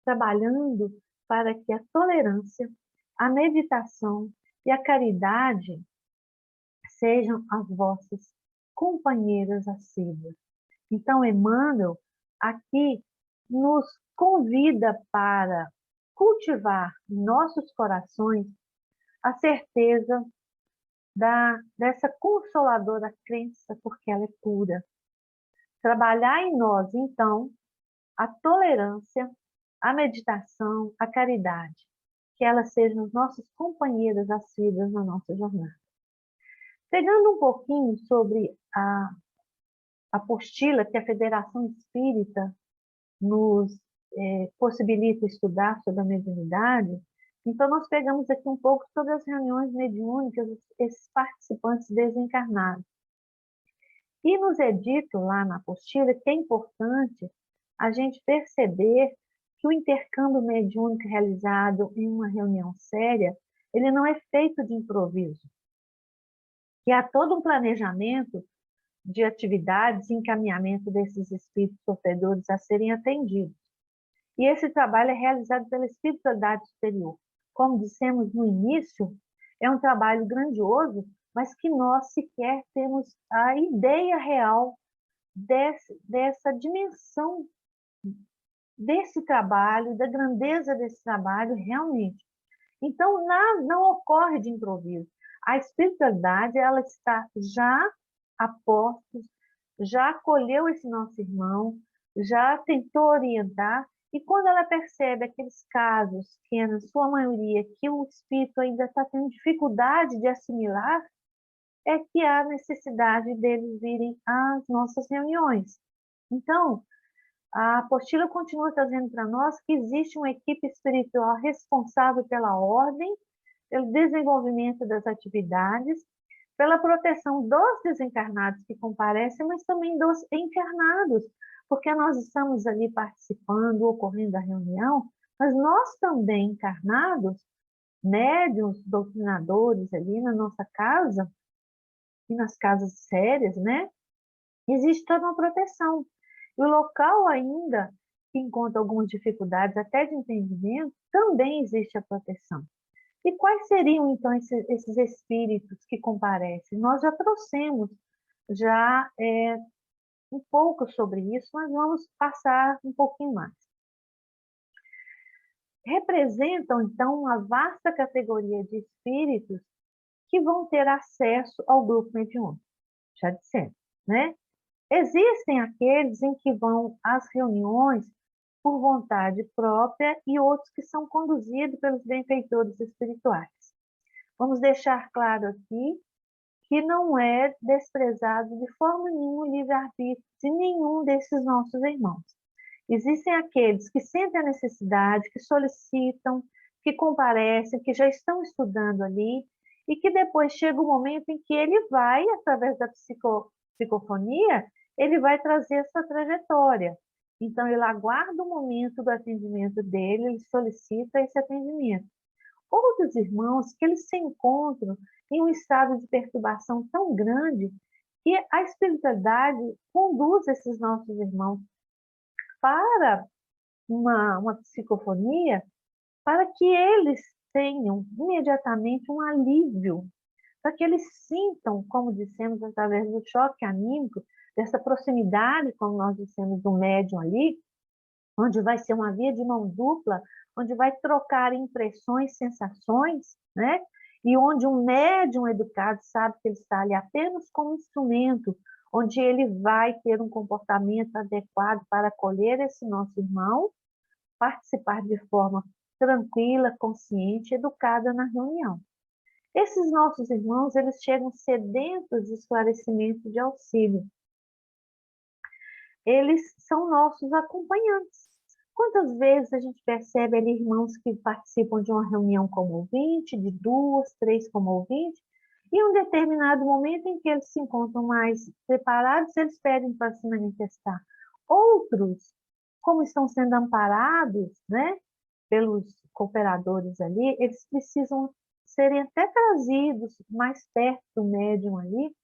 trabalhando para que a tolerância, a meditação e a caridade sejam as vossas companheiras assíduas. Então, Emmanuel aqui nos convida para cultivar em nossos corações a certeza dessa consoladora crença, porque ela é pura. Trabalhar em nós, então, a tolerância, a meditação, a caridade. que elas sejam as nossas companheiras assíduas na nossa jornada. Pegando um pouquinho sobre a apostila que a Federação Espírita nos possibilita estudar sobre a mediunidade, então nós pegamos aqui um pouco sobre as reuniões mediúnicas, esses participantes desencarnados. E nos é dito lá na apostila que é importante a gente perceber que o intercâmbio mediúnico realizado em uma reunião séria, ele não é feito de improviso. Que há todo um planejamento de atividades e encaminhamento desses espíritos sofredores a serem atendidos. E esse trabalho é realizado pela espiritualidade superior. Como dissemos no início, é um trabalho grandioso, mas que nós sequer temos a ideia real dessa dimensão desse trabalho, da grandeza desse trabalho realmente. Então, não ocorre de improviso. A espiritualidade, ela está já a postos, já acolheu esse nosso irmão, já tentou orientar, e quando ela percebe aqueles casos, que é na sua maioria, que o espírito ainda está tendo dificuldade de assimilar, é que há necessidade deles virem às nossas reuniões. Então, a apostila continua trazendo para nós que existe uma equipe espiritual responsável pela ordem, pelo desenvolvimento das atividades, pela proteção dos desencarnados que comparecem, mas também dos encarnados, porque nós estamos ali participando, ocorrendo a reunião, mas nós também encarnados, médiuns, doutrinadores ali na nossa casa, e nas casas sérias, né? Existe toda uma proteção. E o local ainda que encontra algumas dificuldades, até de entendimento, também existe a proteção. E quais seriam, então, esses espíritos que comparecem? Nós já trouxemos já um pouco sobre isso, mas vamos passar um pouquinho mais. Representam, então, uma vasta categoria de espíritos que vão ter acesso ao grupo mediúnico. Já dissemos, né? Existem aqueles em que vão às reuniões por vontade própria e outros que são conduzidos pelos benfeitores espirituais. Vamos deixar claro aqui que não é desprezado de forma nenhuma o livre-arbítrio de nenhum desses nossos irmãos. Existem aqueles que sentem a necessidade, que solicitam, que comparecem, que já estão estudando ali, e que depois chega o momento em que ele vai, através da psicofonia, ele vai trazer essa trajetória. Então, ele aguarda o momento do atendimento dele, ele solicita esse atendimento. Outros irmãos que eles se encontram em um estado de perturbação tão grande que a espiritualidade conduz esses nossos irmãos para uma psicofonia, para que eles tenham imediatamente um alívio, para que eles sintam, como dissemos, através do choque anímico, dessa proximidade, como nós dissemos, do médium ali, onde vai ser uma via de mão dupla, onde vai trocar impressões, sensações, né? E onde um médium educado sabe que ele está ali apenas como instrumento, onde ele vai ter um comportamento adequado para acolher esse nosso irmão, participar de forma tranquila, consciente, educada na reunião. Esses nossos irmãos, eles chegam sedentos de esclarecimento de auxílio. Eles são nossos acompanhantes. Quantas vezes a gente percebe ali irmãos que participam de uma reunião como ouvinte, de 2, 3 como ouvinte, e em um determinado momento em que eles se encontram mais preparados, eles pedem para se manifestar. Outros, como estão sendo amparados, né, pelos cooperadores ali, eles precisam serem até trazidos mais perto do médium ali,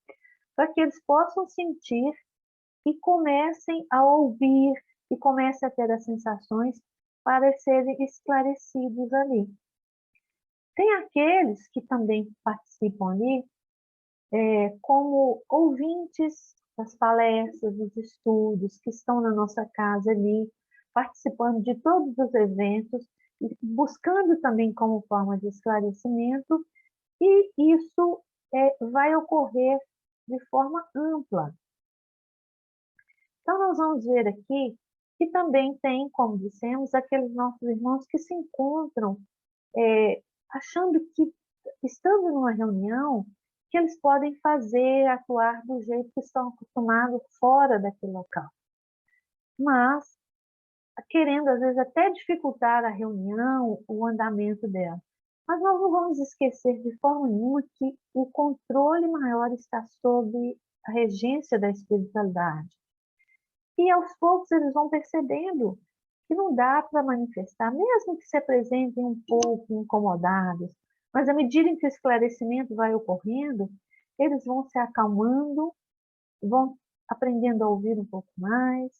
para que eles possam sentir e comecem a ouvir e comecem a ter as sensações para serem esclarecidos ali. Tem aqueles que também participam ali como ouvintes das palestras, dos estudos, que estão na nossa casa ali, participando de todos os eventos, buscando também como forma de esclarecimento, e isso vai ocorrer de forma ampla. Então, nós vamos ver aqui que também tem, como dissemos, aqueles nossos irmãos que se encontram achando que, estando numa reunião, que eles podem fazer, atuar do jeito que estão acostumados fora daquele local. Mas, querendo, às vezes, até dificultar a reunião, o andamento dela. Mas nós não vamos esquecer de forma nenhuma que o controle maior está sob a regência da espiritualidade. E aos poucos eles vão percebendo que não dá para manifestar, mesmo que se apresentem um pouco incomodados, mas à medida em que o esclarecimento vai ocorrendo, eles vão se acalmando, vão aprendendo a ouvir um pouco mais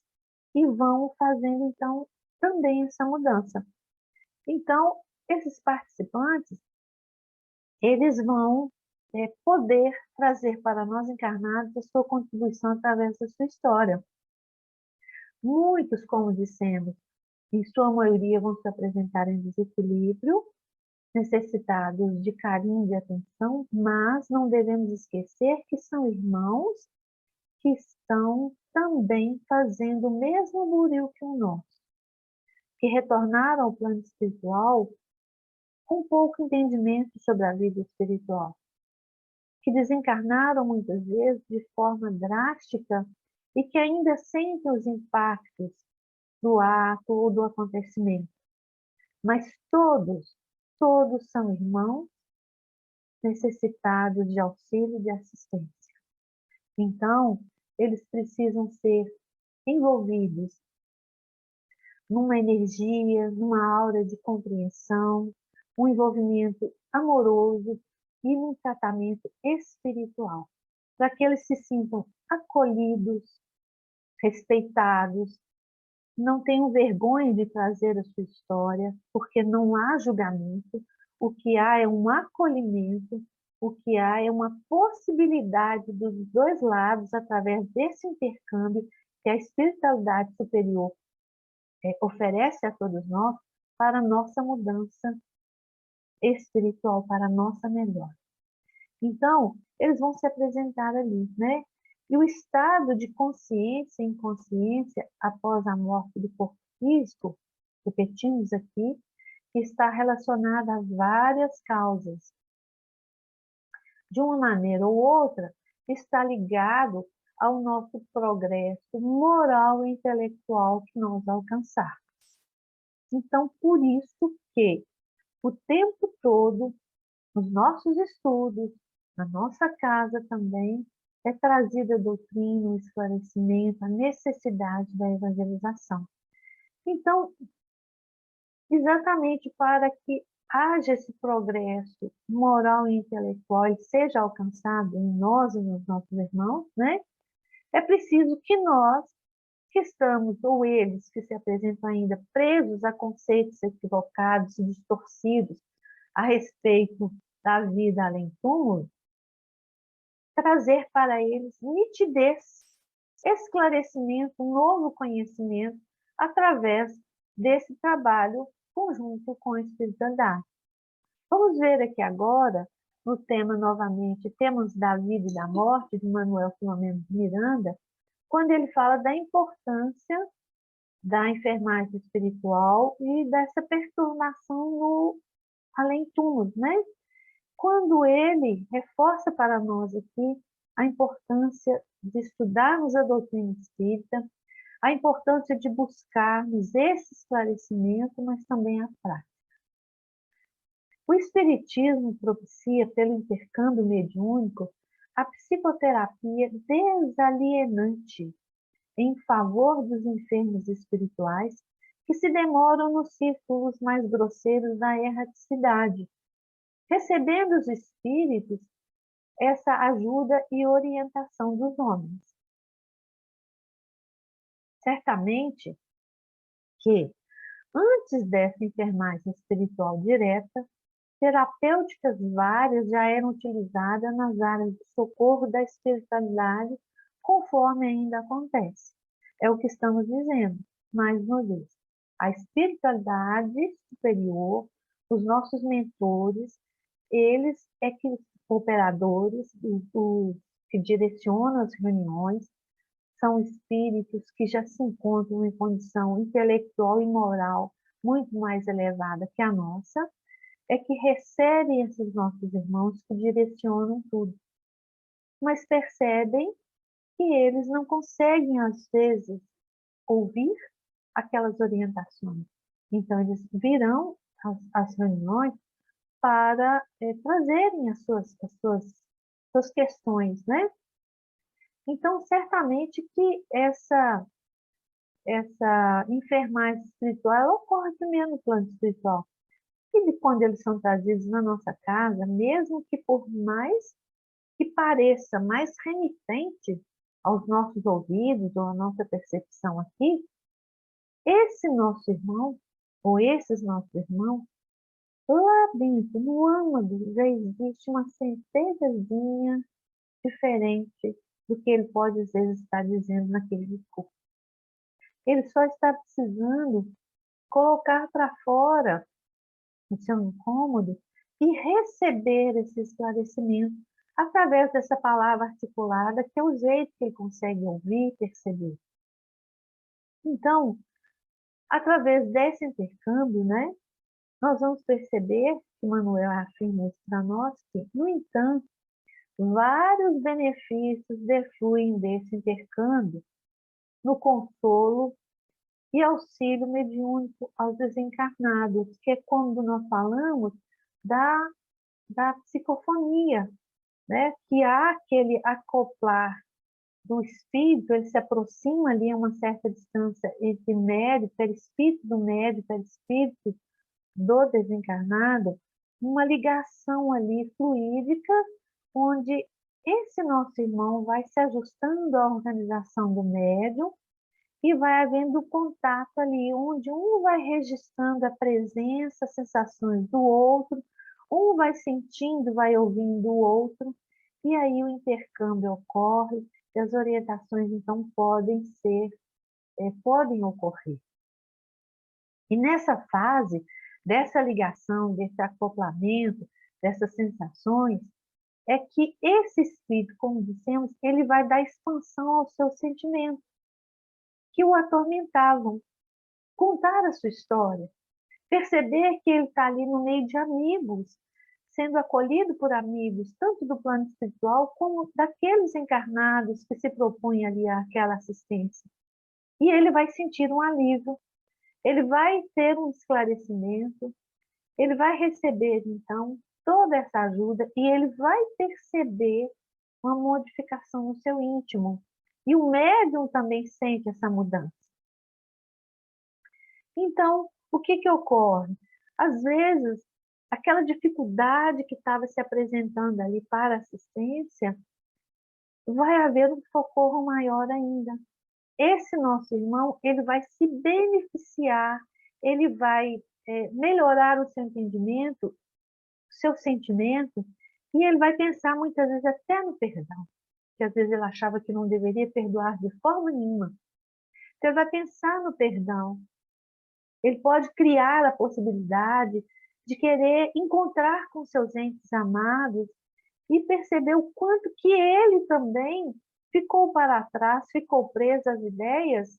e vão fazendo, então, também essa mudança. Então, esses participantes, eles vão poder trazer para nós encarnados a sua contribuição através da sua história. Muitos, como dissemos, em sua maioria vão se apresentar em desequilíbrio, necessitados de carinho e de atenção, mas não devemos esquecer que são irmãos que estão também fazendo o mesmo buril que o nosso, que retornaram ao plano espiritual com pouco entendimento sobre a vida espiritual, que desencarnaram muitas vezes de forma drástica e que ainda sentem os impactos do ato ou do acontecimento. Mas todos são irmãos necessitados de auxílio e de assistência. Então, eles precisam ser envolvidos numa energia, numa aura de compreensão, um envolvimento amoroso e num tratamento espiritual, para que eles se sintam acolhidos, respeitados, não tenham vergonha de trazer a sua história, porque não há julgamento, o que há é um acolhimento, o que há é uma possibilidade dos dois lados, através desse intercâmbio que a espiritualidade superior oferece a todos nós, para a nossa mudança espiritual, para a nossa melhora. Então, eles vão se apresentar ali, né? E o estado de consciência e inconsciência após a morte do corpo físico, repetimos aqui, está relacionado a várias causas. De uma maneira ou outra, está ligado ao nosso progresso moral e intelectual que nós alcançarmos. Então, por isso que o tempo todo, nos nossos estudos, na nossa casa também, é trazida a doutrina, o esclarecimento, a necessidade da evangelização. Então, exatamente para que haja esse progresso moral e intelectual e seja alcançado em nós e nos nossos irmãos, né? É preciso que nós, que estamos, ou eles que se apresentam ainda presos a conceitos equivocados e distorcidos a respeito da vida além túmulo, trazer para eles nitidez, esclarecimento, um novo conhecimento através desse trabalho conjunto com a espiritualidade. Vamos ver aqui agora, no tema novamente, Temas da Vida e da Morte, de Manuel Filomeno de Miranda, quando ele fala da importância da enfermagem espiritual e dessa perturbação no além-túmulo, né? Quando ele reforça para nós aqui a importância de estudarmos a doutrina espírita, a importância de buscarmos esse esclarecimento, mas também a prática. O espiritismo propicia, pelo intercâmbio mediúnico, a psicoterapia desalienante em favor dos enfermos espirituais que se demoram nos círculos mais grosseiros da erraticidade, recebendo os espíritos essa ajuda e orientação dos homens. Certamente que, antes dessa enfermagem espiritual direta, terapêuticas várias já eram utilizadas nas áreas de socorro da espiritualidade, conforme ainda acontece. É o que estamos dizendo, mais uma vez. A espiritualidade superior, os nossos mentores, eles é que os operadores, os que direcionam as reuniões, são espíritos que já se encontram em condição intelectual e moral muito mais elevada que a nossa, é que recebem esses nossos irmãos que direcionam tudo, mas percebem que eles não conseguem, às vezes, ouvir aquelas orientações. Então, eles virão às reuniões para trazerem suas questões, né? Então, certamente que essa enfermagem espiritual ela ocorre primeiro no plano espiritual. E de quando eles são trazidos na nossa casa, mesmo que por mais que pareça mais remitente aos nossos ouvidos ou à nossa percepção aqui, esse nosso irmão, ou esses nossos irmãos, lá dentro, no âmago, já existe uma centelhazinha diferente do que ele pode, às vezes, estar dizendo naquele discurso. Ele só está precisando colocar para fora o seu incômodo e receber esse esclarecimento através dessa palavra articulada, que é o jeito que ele consegue ouvir e perceber. Então, através desse intercâmbio, né, nós vamos perceber, que Manuel afirma isso para nós, que, no entanto, vários benefícios defluem desse intercâmbio no consolo e auxílio mediúnico aos desencarnados, que é quando nós falamos da psicofonia, né? Que há aquele acoplar do espírito, ele se aproxima ali a uma certa distância entre médio, perispírito do médio, perispírito do desencarnado, uma ligação ali fluídica, onde esse nosso irmão vai se ajustando à organização do médium e vai havendo contato ali, onde um vai registrando a presença, as sensações do outro, um vai sentindo, vai ouvindo o outro, e aí o intercâmbio ocorre, e as orientações, então, podem ocorrer. E nessa fase, dessa ligação, desse acoplamento, dessas sensações, é que esse espírito, como dissemos, ele vai dar expansão aos seus sentimentos, que o atormentavam. Contar a sua história, perceber que ele está ali no meio de amigos, sendo acolhido por amigos, tanto do plano espiritual como daqueles encarnados que se propõem ali àquela assistência. E ele vai sentir um alívio, ele vai ter um esclarecimento, ele vai receber, então, toda essa ajuda e ele vai perceber uma modificação no seu íntimo. E o médium também sente essa mudança. Então, o que ocorre? Às vezes, aquela dificuldade que estava se apresentando ali para a assistência, vai haver um socorro maior ainda. Esse nosso irmão, ele vai se beneficiar, ele vai melhorar o seu entendimento, o seu sentimento, e ele vai pensar muitas vezes até no perdão, que às vezes ele achava que não deveria perdoar de forma nenhuma. Então, ele vai pensar no perdão. Ele pode criar a possibilidade de querer encontrar com seus entes amados e perceber o quanto que ele também ficou para trás, ficou preso às ideias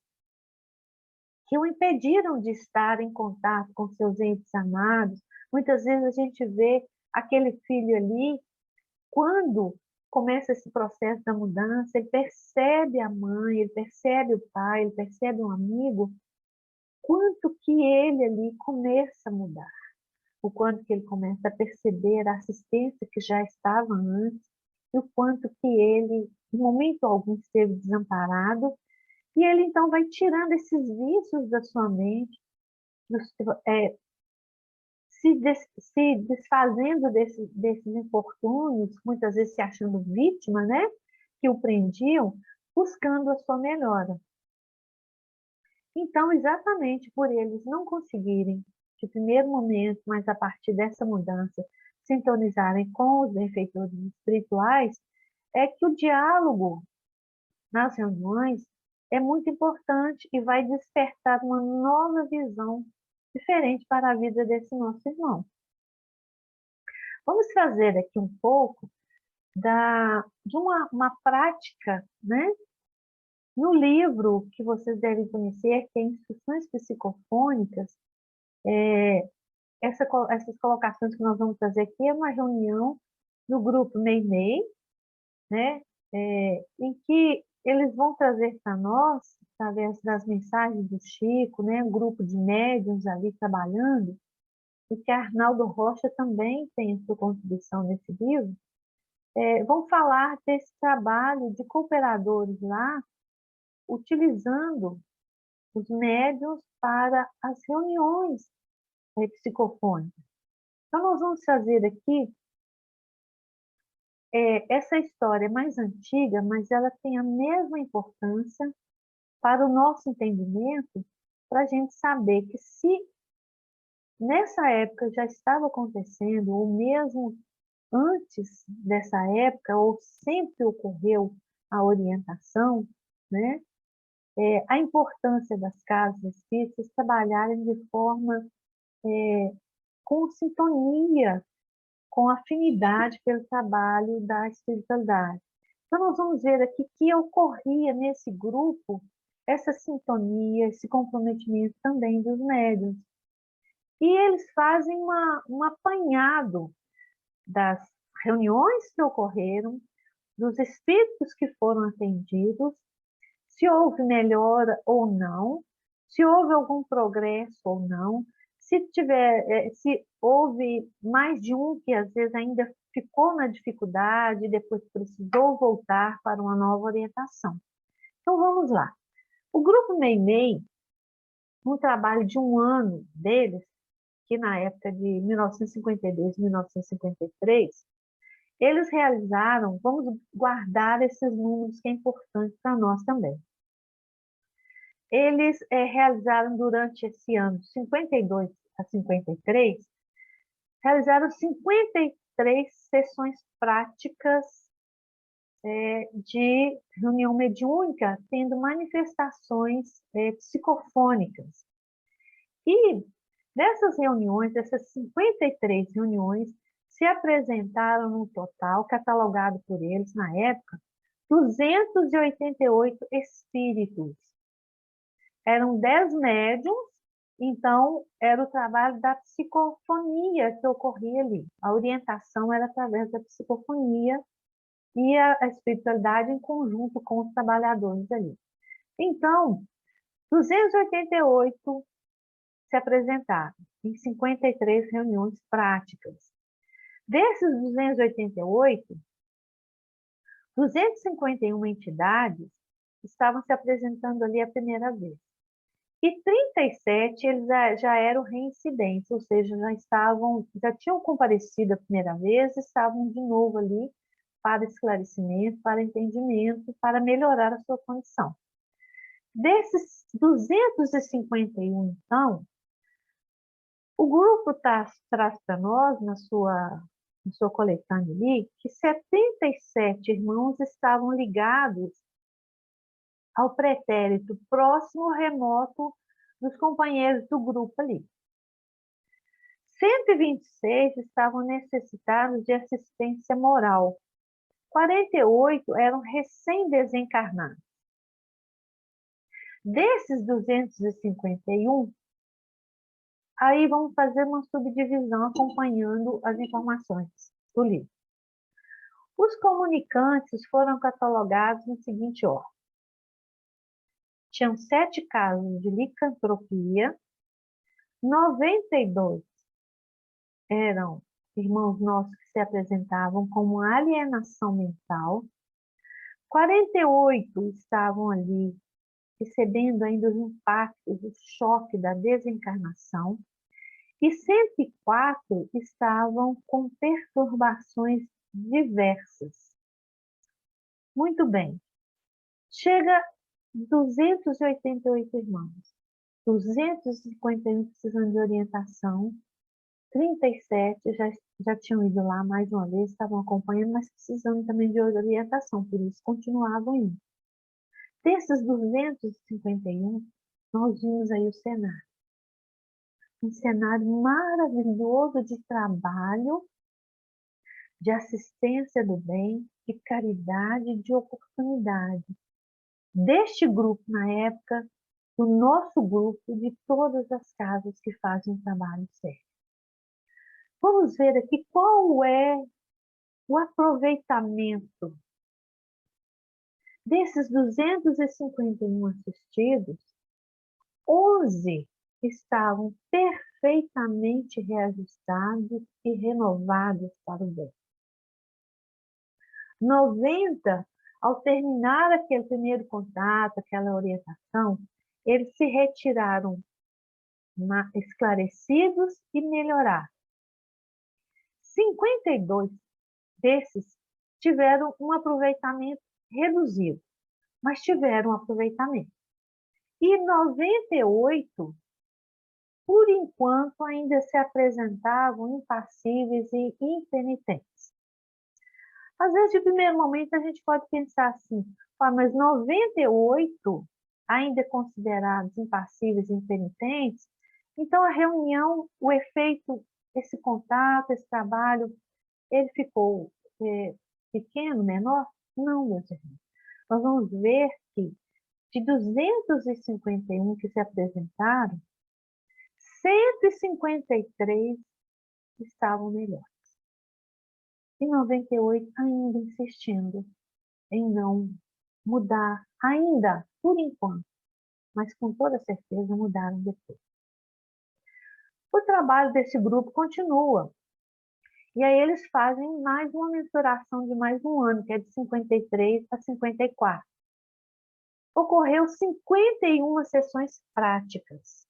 que o impediram de estar em contato com seus entes amados. Muitas vezes a gente vê aquele filho ali, quando começa esse processo da mudança, ele percebe a mãe, ele percebe o pai, ele percebe um amigo, quanto que ele ali começa a mudar, o quanto que ele começa a perceber a assistência que já estava antes, e o quanto que ele, em momento algum, esteve desamparado, e ele então vai tirando esses vícios da sua mente, se desfazendo desses infortúnios, muitas vezes se achando vítima, né, que o prendiam, buscando a sua melhora. Então, exatamente por eles não conseguirem, de primeiro momento, mas a partir dessa mudança, sintonizarem com os benfeitores espirituais, é que o diálogo nas reuniões é muito importante e vai despertar uma nova visão diferente para a vida desse nosso irmão. Vamos trazer aqui um pouco de uma prática, né? No livro que vocês devem conhecer, que é Instruções Psicofônicas, essas colocações que nós vamos fazer aqui é uma reunião do grupo Meimei, né? Em que eles vão trazer para nós, através das mensagens do Chico, né? Um grupo de médiuns ali trabalhando, e que Arnaldo Rocha também tem a sua contribuição nesse livro, vão falar desse trabalho de cooperadores lá, utilizando os médiuns para as reuniões psicofônicas. Então, nós vamos fazer aqui essa história mais antiga, mas ela tem a mesma importância para o nosso entendimento, para a gente saber que se nessa época já estava acontecendo, ou mesmo antes dessa época, ou sempre ocorreu a orientação, né? A importância das casas espíritas trabalharem de forma com sintonia, com afinidade pelo trabalho da espiritualidade. Então, nós vamos ver aqui que ocorria nesse grupo essa sintonia, esse comprometimento também dos médiuns. E eles fazem um apanhado das reuniões que ocorreram, dos espíritos que foram atendidos, se houve melhora ou não, se houve algum progresso ou não, se houve mais de um que às vezes ainda ficou na dificuldade e depois precisou voltar para uma nova orientação. Então vamos lá. O grupo Meimei, um trabalho de um ano deles, que na época de 1952 e 1953, eles realizaram, vamos guardar esses números que é importante para nós também. Eles realizaram durante esse ano, 52 a 53, realizaram 53 sessões práticas de reunião mediúnica, tendo manifestações psicofônicas. E dessas reuniões, dessas 53 reuniões, se apresentaram no total, catalogado por eles na época, 288 espíritos. Eram 10 médiuns, então era o trabalho da psicofonia que ocorria ali. A orientação era através da psicofonia e a espiritualidade em conjunto com os trabalhadores ali. Então, 288 se apresentaram em 53 reuniões práticas. Desses 288, 251 entidades estavam se apresentando ali a primeira vez. E 37 eles já eram reincidentes, ou seja, já tinham comparecido a primeira vez, estavam de novo ali para esclarecimento, para entendimento, para melhorar a sua condição. Desses 251, então, o grupo traz para nós, na sua coletânea ali, que 77 irmãos estavam ligados ao pretérito próximo ou remoto dos companheiros do grupo ali. 126 estavam necessitados de assistência moral. 48 eram recém-desencarnados. Desses 251, aí vamos fazer uma subdivisão acompanhando as informações do livro. Os comunicantes foram catalogados na seguinte ordem. Tinham 7 casos de licantropia, 92 eram irmãos nossos que se apresentavam como alienação mental, 48 estavam ali recebendo ainda os impactos do choque da desencarnação, e 104 estavam com perturbações diversas. Muito bem. Chega 288 irmãos, 251 precisando de orientação, 37 já tinham ido lá mais uma vez, estavam acompanhando, mas precisando também de orientação, por isso continuavam indo. Desses 251, nós vimos aí o cenário. Um cenário maravilhoso de trabalho, de assistência do bem, de caridade, de oportunidade. Deste grupo, na época, do nosso grupo, de todas as casas que fazem um trabalho sério. Vamos ver aqui qual é o aproveitamento desses 251 assistidos. 11 estavam perfeitamente reajustados e renovados para o bem. 90, ao terminar aquele primeiro contato, aquela orientação, eles se retiraram esclarecidos e melhorados. 52 desses tiveram um aproveitamento reduzido, mas tiveram aproveitamento. E 98, por enquanto, ainda se apresentavam impassíveis e impenitentes. Às vezes, de primeiro momento, a gente pode pensar assim, mas 98 ainda considerados impassíveis e impenitentes, então a reunião, o efeito, esse contato, esse trabalho, ele ficou pequeno, menor? Não, meus irmãos. Nós vamos ver que de 251 que se apresentaram, 153 estavam melhores. E 98 ainda insistindo em não mudar, ainda, por enquanto, mas com toda certeza mudaram depois. O trabalho desse grupo continua. E aí eles fazem mais uma mensuração de mais um ano, que é de 53 a 54. Ocorreu 51 sessões práticas.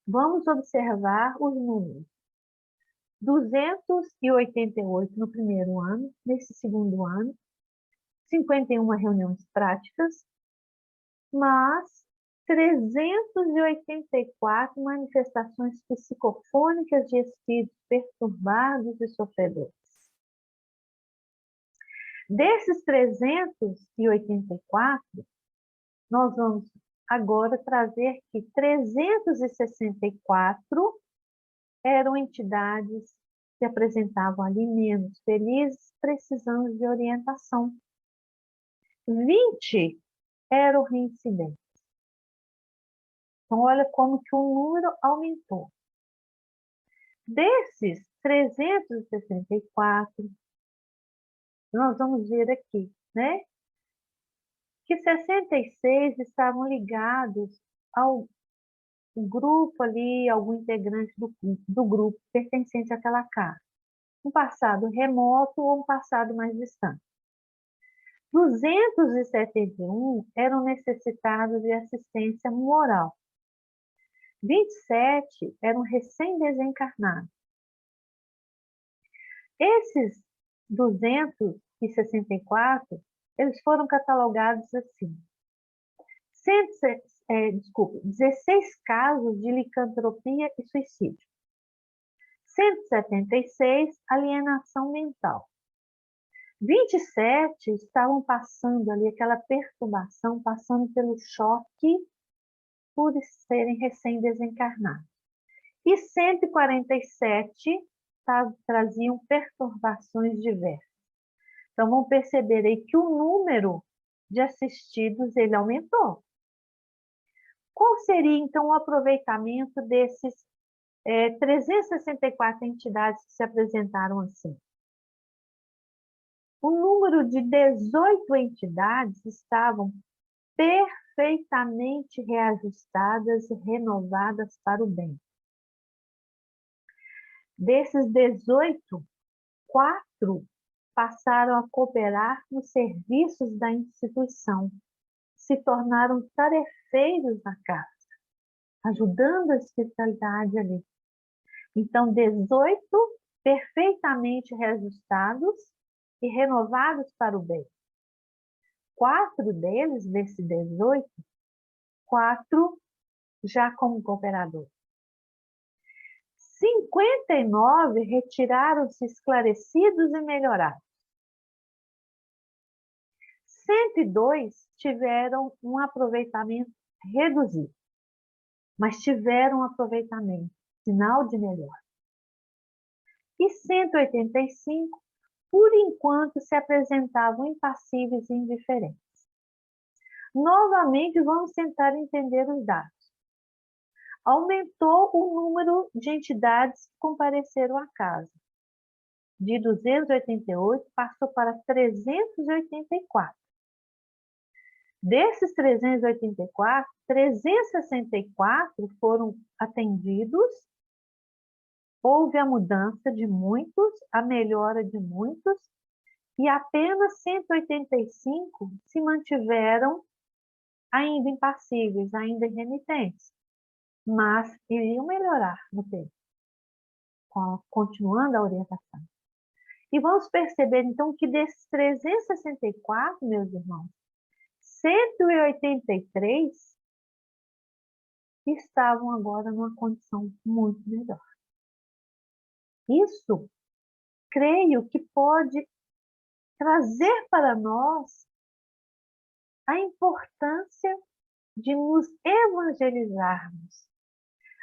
Vamos observar os números. 288 no primeiro ano, nesse segundo ano, 51 reuniões práticas, mas 384 manifestações psicofônicas de espíritos perturbados e sofredores. Desses 384, nós vamos agora trazer que 364 eram entidades que apresentavam ali menos felizes, precisando de orientação. 20 eram reincidentes. Então, olha como que o número aumentou. Desses 364, nós vamos ver aqui, né? Que 66 estavam ligados ao grupo ali, algum integrante do grupo pertencente àquela casa. Um passado remoto ou um passado mais distante. 271 eram necessitados de assistência moral. 27 eram recém-desencarnados. Esses 264, eles foram catalogados assim. 16 casos de licantropia e suicídio. 176, alienação mental. 27 estavam passando ali aquela perturbação, passando pelo choque por serem recém-desencarnados. E 147 traziam perturbações diversas. Então, vamos perceber aí que o número de assistidos, ele aumentou. Qual seria, então, o aproveitamento desses 364 entidades que se apresentaram assim? O número de 18 entidades estavam perfeitamente reajustadas e renovadas para o bem. Desses 18, 4 passaram a cooperar nos serviços da instituição, se tornaram tarefeiros na casa, ajudando a espiritualidade ali. Então, 18 perfeitamente reajustados e renovados para o bem. 4 deles, desses 18, 4 já como cooperadores. 59 retiraram-se esclarecidos e melhorados. 102 tiveram um aproveitamento reduzido, mas tiveram um aproveitamento, sinal de melhor. E 185, por enquanto, se apresentavam impassíveis e indiferentes. Novamente, vamos tentar entender os dados. aumentou o número de entidades que compareceram à casa. De 288 passou para 384. Desses 384, 364 foram atendidos, houve a mudança de muitos, a melhora de muitos, e apenas 185 se mantiveram ainda impassíveis, ainda irremitentes, mas iriam melhorar no tempo, continuando a orientação. E vamos perceber, então, que desses 364, meus irmãos, 183 estavam agora numa condição muito melhor. Isso, creio que pode trazer para nós a importância de nos evangelizarmos,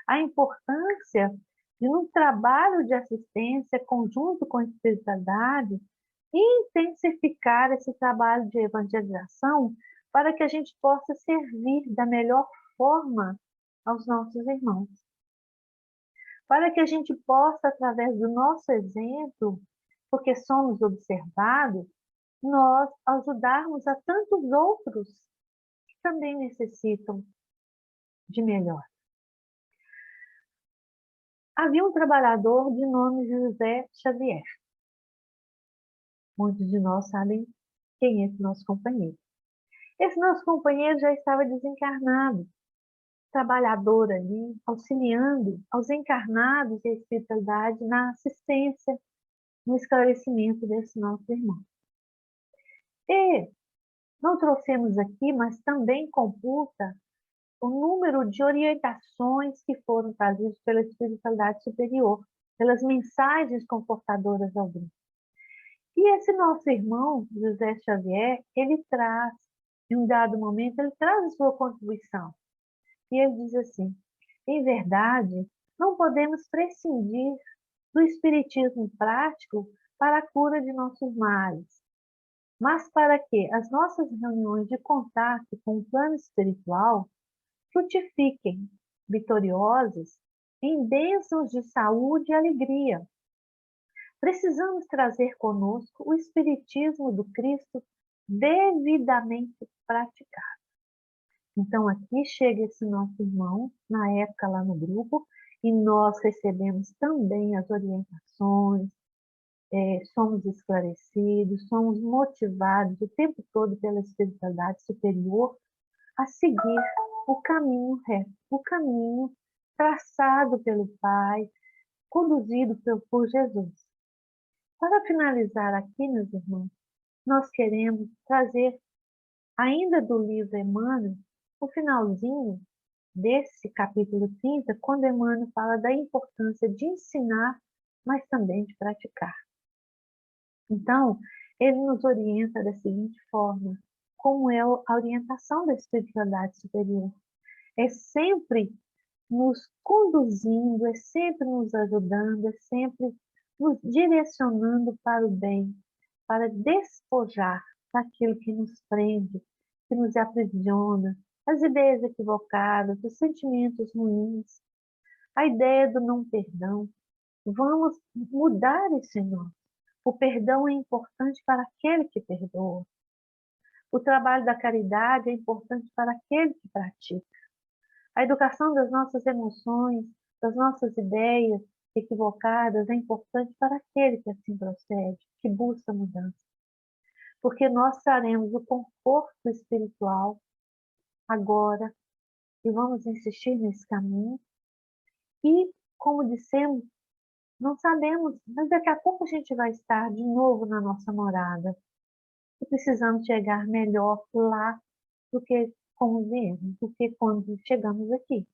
a importância de, num trabalho de assistência conjunto com a espiritualidade, intensificar esse trabalho de evangelização para que a gente possa servir da melhor forma aos nossos irmãos. Para que a gente possa, através do nosso exemplo, porque somos observados, nós ajudarmos a tantos outros que também necessitam de melhor. Havia um trabalhador de nome José Xavier. Muitos de nós sabem quem é esse nosso companheiro. Esse nosso companheiro já estava desencarnado, trabalhador ali, auxiliando aos encarnados e a espiritualidade na assistência, no esclarecimento desse nosso irmão. E não trouxemos aqui, mas também computa o número de orientações que foram trazidas pela espiritualidade superior, pelas mensagens confortadoras ao grupo. E esse nosso irmão, José Xavier, ele traz, em um dado momento, ele traz a sua contribuição. E ele diz assim: em verdade, não podemos prescindir do espiritismo prático para a cura de nossos males, mas para que as nossas reuniões de contato com o plano espiritual frutifiquem, vitoriosas, em bênçãos de saúde e alegria. Precisamos trazer conosco o Espiritismo do Cristo devidamente praticado. Então, aqui chega esse nosso irmão, na época lá no grupo, e nós recebemos também as orientações, somos esclarecidos, somos motivados o tempo todo pela espiritualidade superior a seguir o caminho reto, o caminho traçado pelo Pai, conduzido por Jesus. Para finalizar aqui, meus irmãos, nós queremos trazer, ainda do livro Emmanuel, o finalzinho desse capítulo 30, quando Emmanuel fala da importância de ensinar, mas também de praticar. Então, ele nos orienta da seguinte forma, como é a orientação da espiritualidade superior. É sempre nos conduzindo, é sempre nos ajudando, é sempre nos direcionando para o bem, para despojar daquilo que nos prende, que nos aprisiona, as ideias equivocadas, os sentimentos ruins, a ideia do não perdão. Vamos mudar isso em nós. O perdão é importante para aquele que perdoa. O trabalho da caridade é importante para aquele que pratica. A educação das nossas emoções, das nossas ideias equivocadas é importante para aquele que assim procede, que busca mudança. Porque nós traremos o conforto espiritual agora e vamos insistir nesse caminho. E, como dissemos, não sabemos, mas daqui a pouco a gente vai estar de novo na nossa morada. E precisamos chegar melhor lá do que como viemos, do que quando chegamos aqui.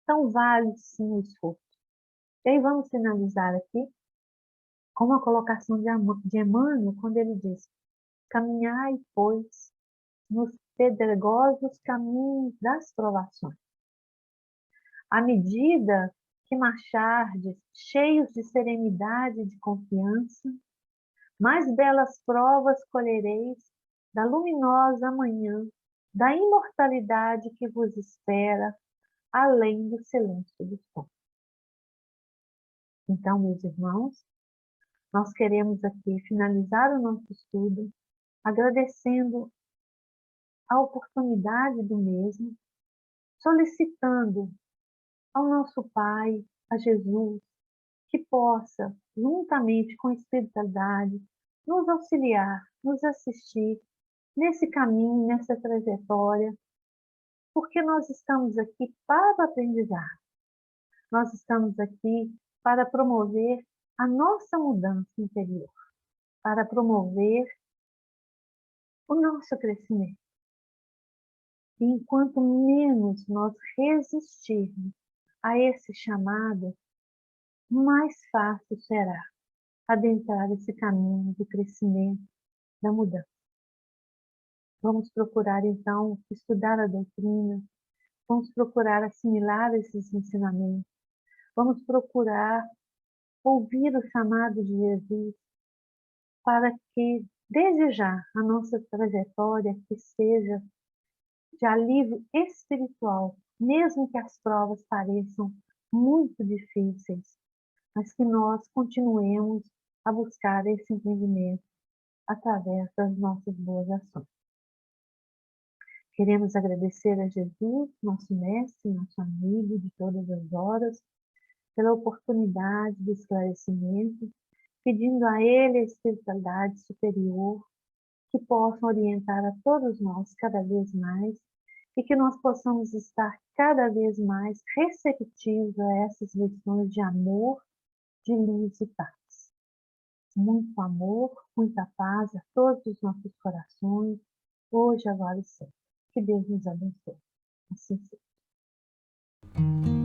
Então, vale sim o esforço. E aí vamos finalizar aqui com uma colocação de Emmanuel, quando ele diz: caminhai, pois, nos pedregosos caminhos das provações. À medida que marchardes, cheios de serenidade e de confiança, mais belas provas colhereis da luminosa manhã, da imortalidade que vos espera, além do silêncio do som. Então, meus irmãos, nós queremos aqui finalizar o nosso estudo agradecendo a oportunidade do mesmo, solicitando ao nosso Pai, a Jesus, que possa, juntamente com a espiritualidade, nos auxiliar, nos assistir nesse caminho, nessa trajetória, porque nós estamos aqui para aprendizar. Nós estamos aqui para promover a nossa mudança interior, para promover o nosso crescimento. E enquanto menos nós resistirmos a esse chamado, mais fácil será adentrar esse caminho do crescimento, da mudança. Vamos procurar, então, estudar a doutrina, vamos procurar assimilar esses ensinamentos, vamos procurar ouvir o chamado de Jesus para que, desde já, a nossa trajetória que seja de alívio espiritual, mesmo que as provas pareçam muito difíceis, mas que nós continuemos a buscar esse entendimento através das nossas boas ações. Queremos agradecer a Jesus, nosso mestre, nosso amigo de todas as horas, pela oportunidade do esclarecimento, pedindo a Ele a espiritualidade superior, que possa orientar a todos nós cada vez mais e que nós possamos estar cada vez mais receptivos a essas lições de amor, de luz e paz. Muito amor, muita paz a todos os nossos corações, hoje, agora e sempre. Que Deus nos abençoe. Assim seja.